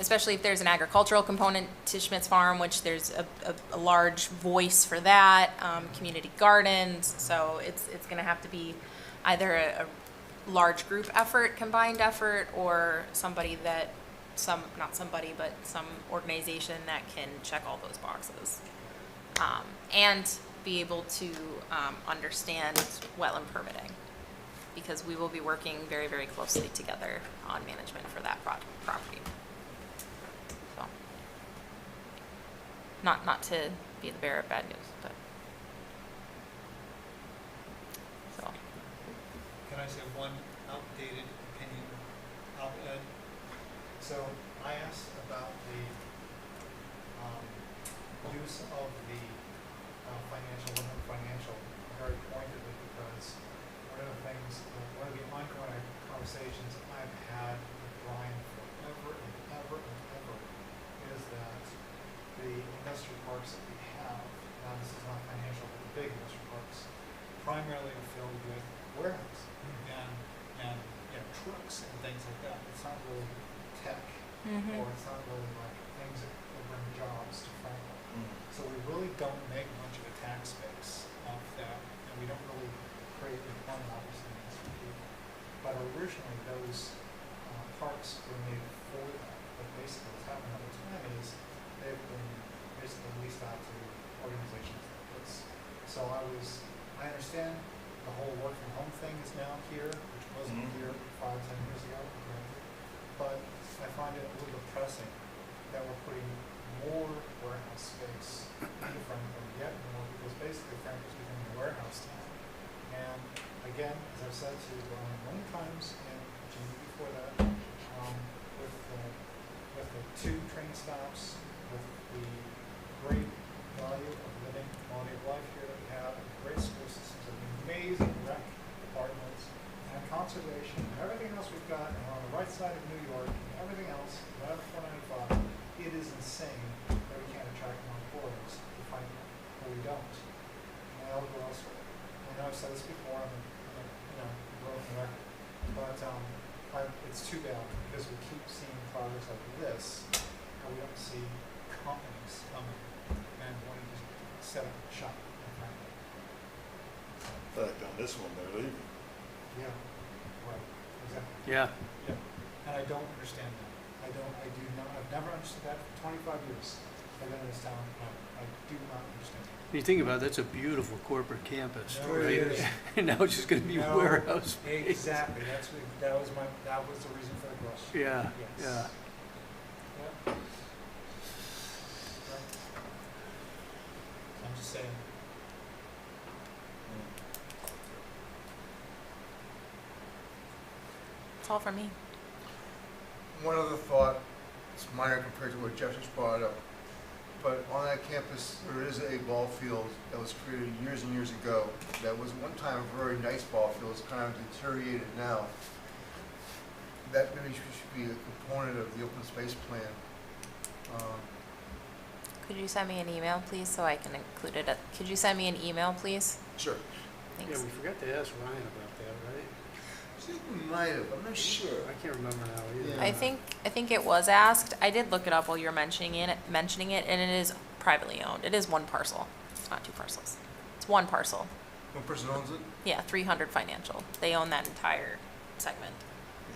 especially if there's an agricultural component to Schmidt's Farm, which there's a large voice for that, community gardens, so it's gonna have to be either a large group effort, combined effort, or somebody that, not somebody, but some organization that can check all those boxes. And be able to understand wetland permitting, because we will be working very, very closely together on management for that property. So, not to be the bearer of bad news, but, so. Can I say one outdated opinion? So I asked about the use of the financial very pointedly, because one of the things, one of the ongoing conversations I've had with Brian forever and ever and ever is that the industrial parks that we have, now this is not financial, but the big industrial parks, primarily are filled with warehouse and trucks and things like that. It's not really tech, or it's not really like things that will bring jobs to Franklin. So we really don't make much of a tax base off that, and we don't really create employment opportunities for people. But originally, those parks were made for that. But basically, what's happened over time is they've been basically leased out to organizations like this. So I understand the whole work from home thing is now here, which wasn't here 5, 10 years ago, granted. But I find it a little depressing that we're putting more warehouse space in Franklin, yet more, because basically Franklin's becoming a warehouse town. And again, as I've said to Brian many times, and Jimmy before that, with the 2 train stops, with the great value of living, quality of life here that we have, and great school systems, and amazing rec departments, and conservation, and everything else we've got, and we're on the right side of New York, and everything else, right up 495, it is insane that we can't attract more employees to Franklin, but we don't. And I'll go elsewhere. I know I've said this before, I'm a broken record, but it's too bad, because we keep seeing projects like this, and we don't see companies coming and wanting to set up shop in Franklin. In fact, on this one, they're leaving. Yeah, right, exactly. Yeah. Yeah, and I don't understand that. I've never understood that for 25 years. I've been in this town, I do not understand it. When you think about it, that's a beautiful corporate campus, No, right? it is. And now it's just going to be No, warehouse space. Exactly, that was the reason for the question. Yeah, Yes. yeah. Yeah. Right. I'm just saying. That's all from me. One other thought, it's minor compared to what Jeff just brought up, but on that campus, there is a ball field that was created years and years ago. That was one time a very nice ball field, it's kind of deteriorated now. That maybe should be a component of the open space plan. Could you send me an email, please, so I can include it? Could you send me an email, please? Sure. Yeah, Thanks. we forgot to ask Ryan about that, right? think we might have, I'm not sure. I can't remember now either. Yeah. I think it was asked. I did look it up while you were mentioning it, and it is privately owned. It is one parcel. It's not two parcels. It's one parcel. One person owns it? Yeah, 300 Financial. They own that entire segment.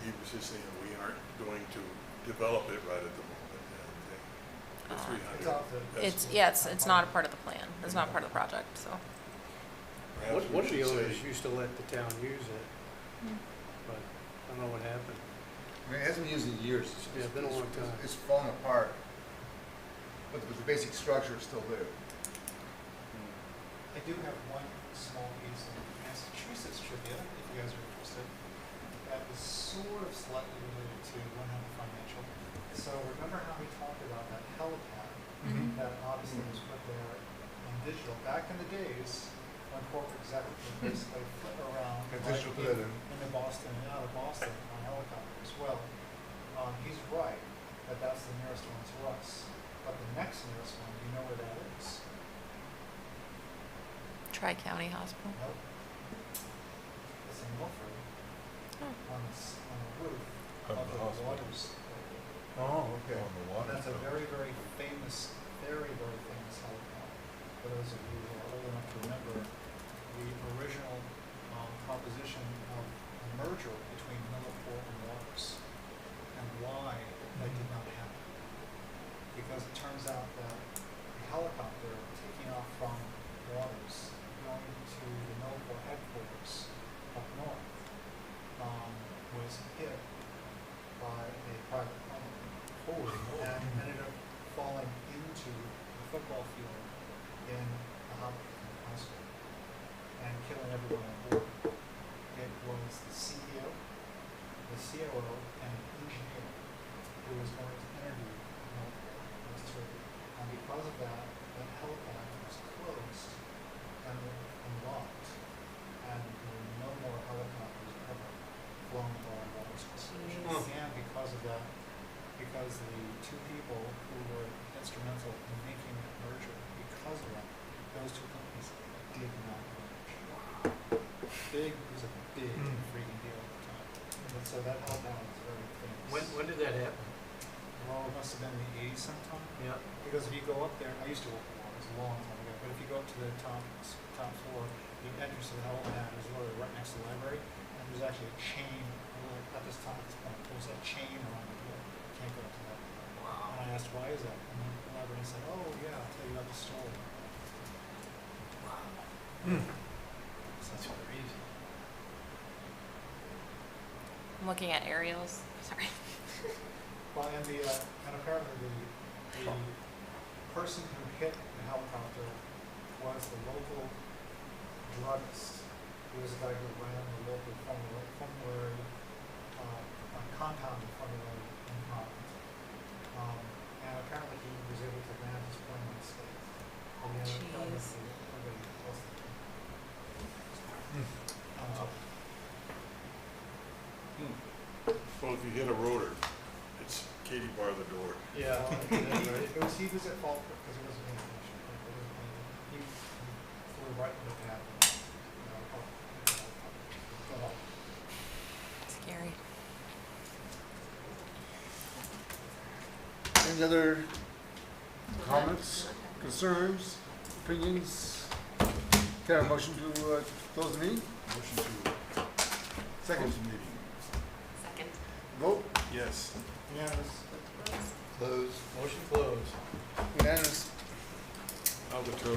He was just saying we aren't going to develop it right at the moment. The Uh, 300. It's off the- It's not a part of the plan. It's not part of the project, so. Perhaps we One of the should owners say- used to let the town use it, but I don't know what happened. I mean, it hasn't been used in years. Yeah, it's been a long time. It's fallen apart. But the basic structure is still there. I do have one small piece of Massachusetts trivia, if you guys are interested, that is sort of slightly related to 100 Financial. So remember how we talked about that helipad that obviously was put there on digital? Back in the days, when corporate executives would basically flit around And like digital put that in. into Boston and out of Boston on helicopters. Well, he's right that that's the nearest one to us. But the next nearest one, do you know where that is? Tri-County Hospital. Nope. It's in Milford, on the roof of the Waters. Oh, okay. And that's a very, very famous helicopter. For those of you who are old enough to remember, the original proposition of a merger between Millipore and Waters, and why that did not happen. Because it turns out that the helicopter taking off from Waters going to the Millipore headquarters up north was hit by a private plane and ended up falling into the football field in the Hopkins High School and killing everyone on board. It was the CEO, the COO, and an engineer who was going to interview Millipore. It was terrific. And because of that, that helipad was closed and locked, and there were no more helicopters ever flown by Water School. And because of that, because the two people who were instrumental in making that merger, because of that, those two companies did not merge. It was a big freaking deal at the time. And so that helipad was very famous. When did that happen? Well, it must have been in the 80s sometime. Yeah. Because if you go up there, I used to work at Waters a long time ago, but if you go up to the top floor, the entrance to the helipad is literally right next to the library, and there's actually a chain, at this point, there's a chain around the door. You can't go up to that. Wow. And I asked, why is that? And the librarian said, oh, yeah, I'll tell you about the story. Wow. So that's crazy. I'm looking at aerials. Sorry. Well, and apparently the person who hit the helicopter was the local druggist. He was a guy who ran the local formulary, compounded formulary in Holland. And apparently he was able to land his plane unscathed. And then apparently everybody else Well, if you hit a rotor, it's Katie bar the door. Yeah, he was at fault because it wasn't aviation. He flew right in the path. Scary. Any other comments, concerns, opinions? Can I have a motion to close the meeting? Motion to Second. close the meeting. Second. Vote? Yes. Unanimous. Close. Motion closed. Unanimous. Albatross.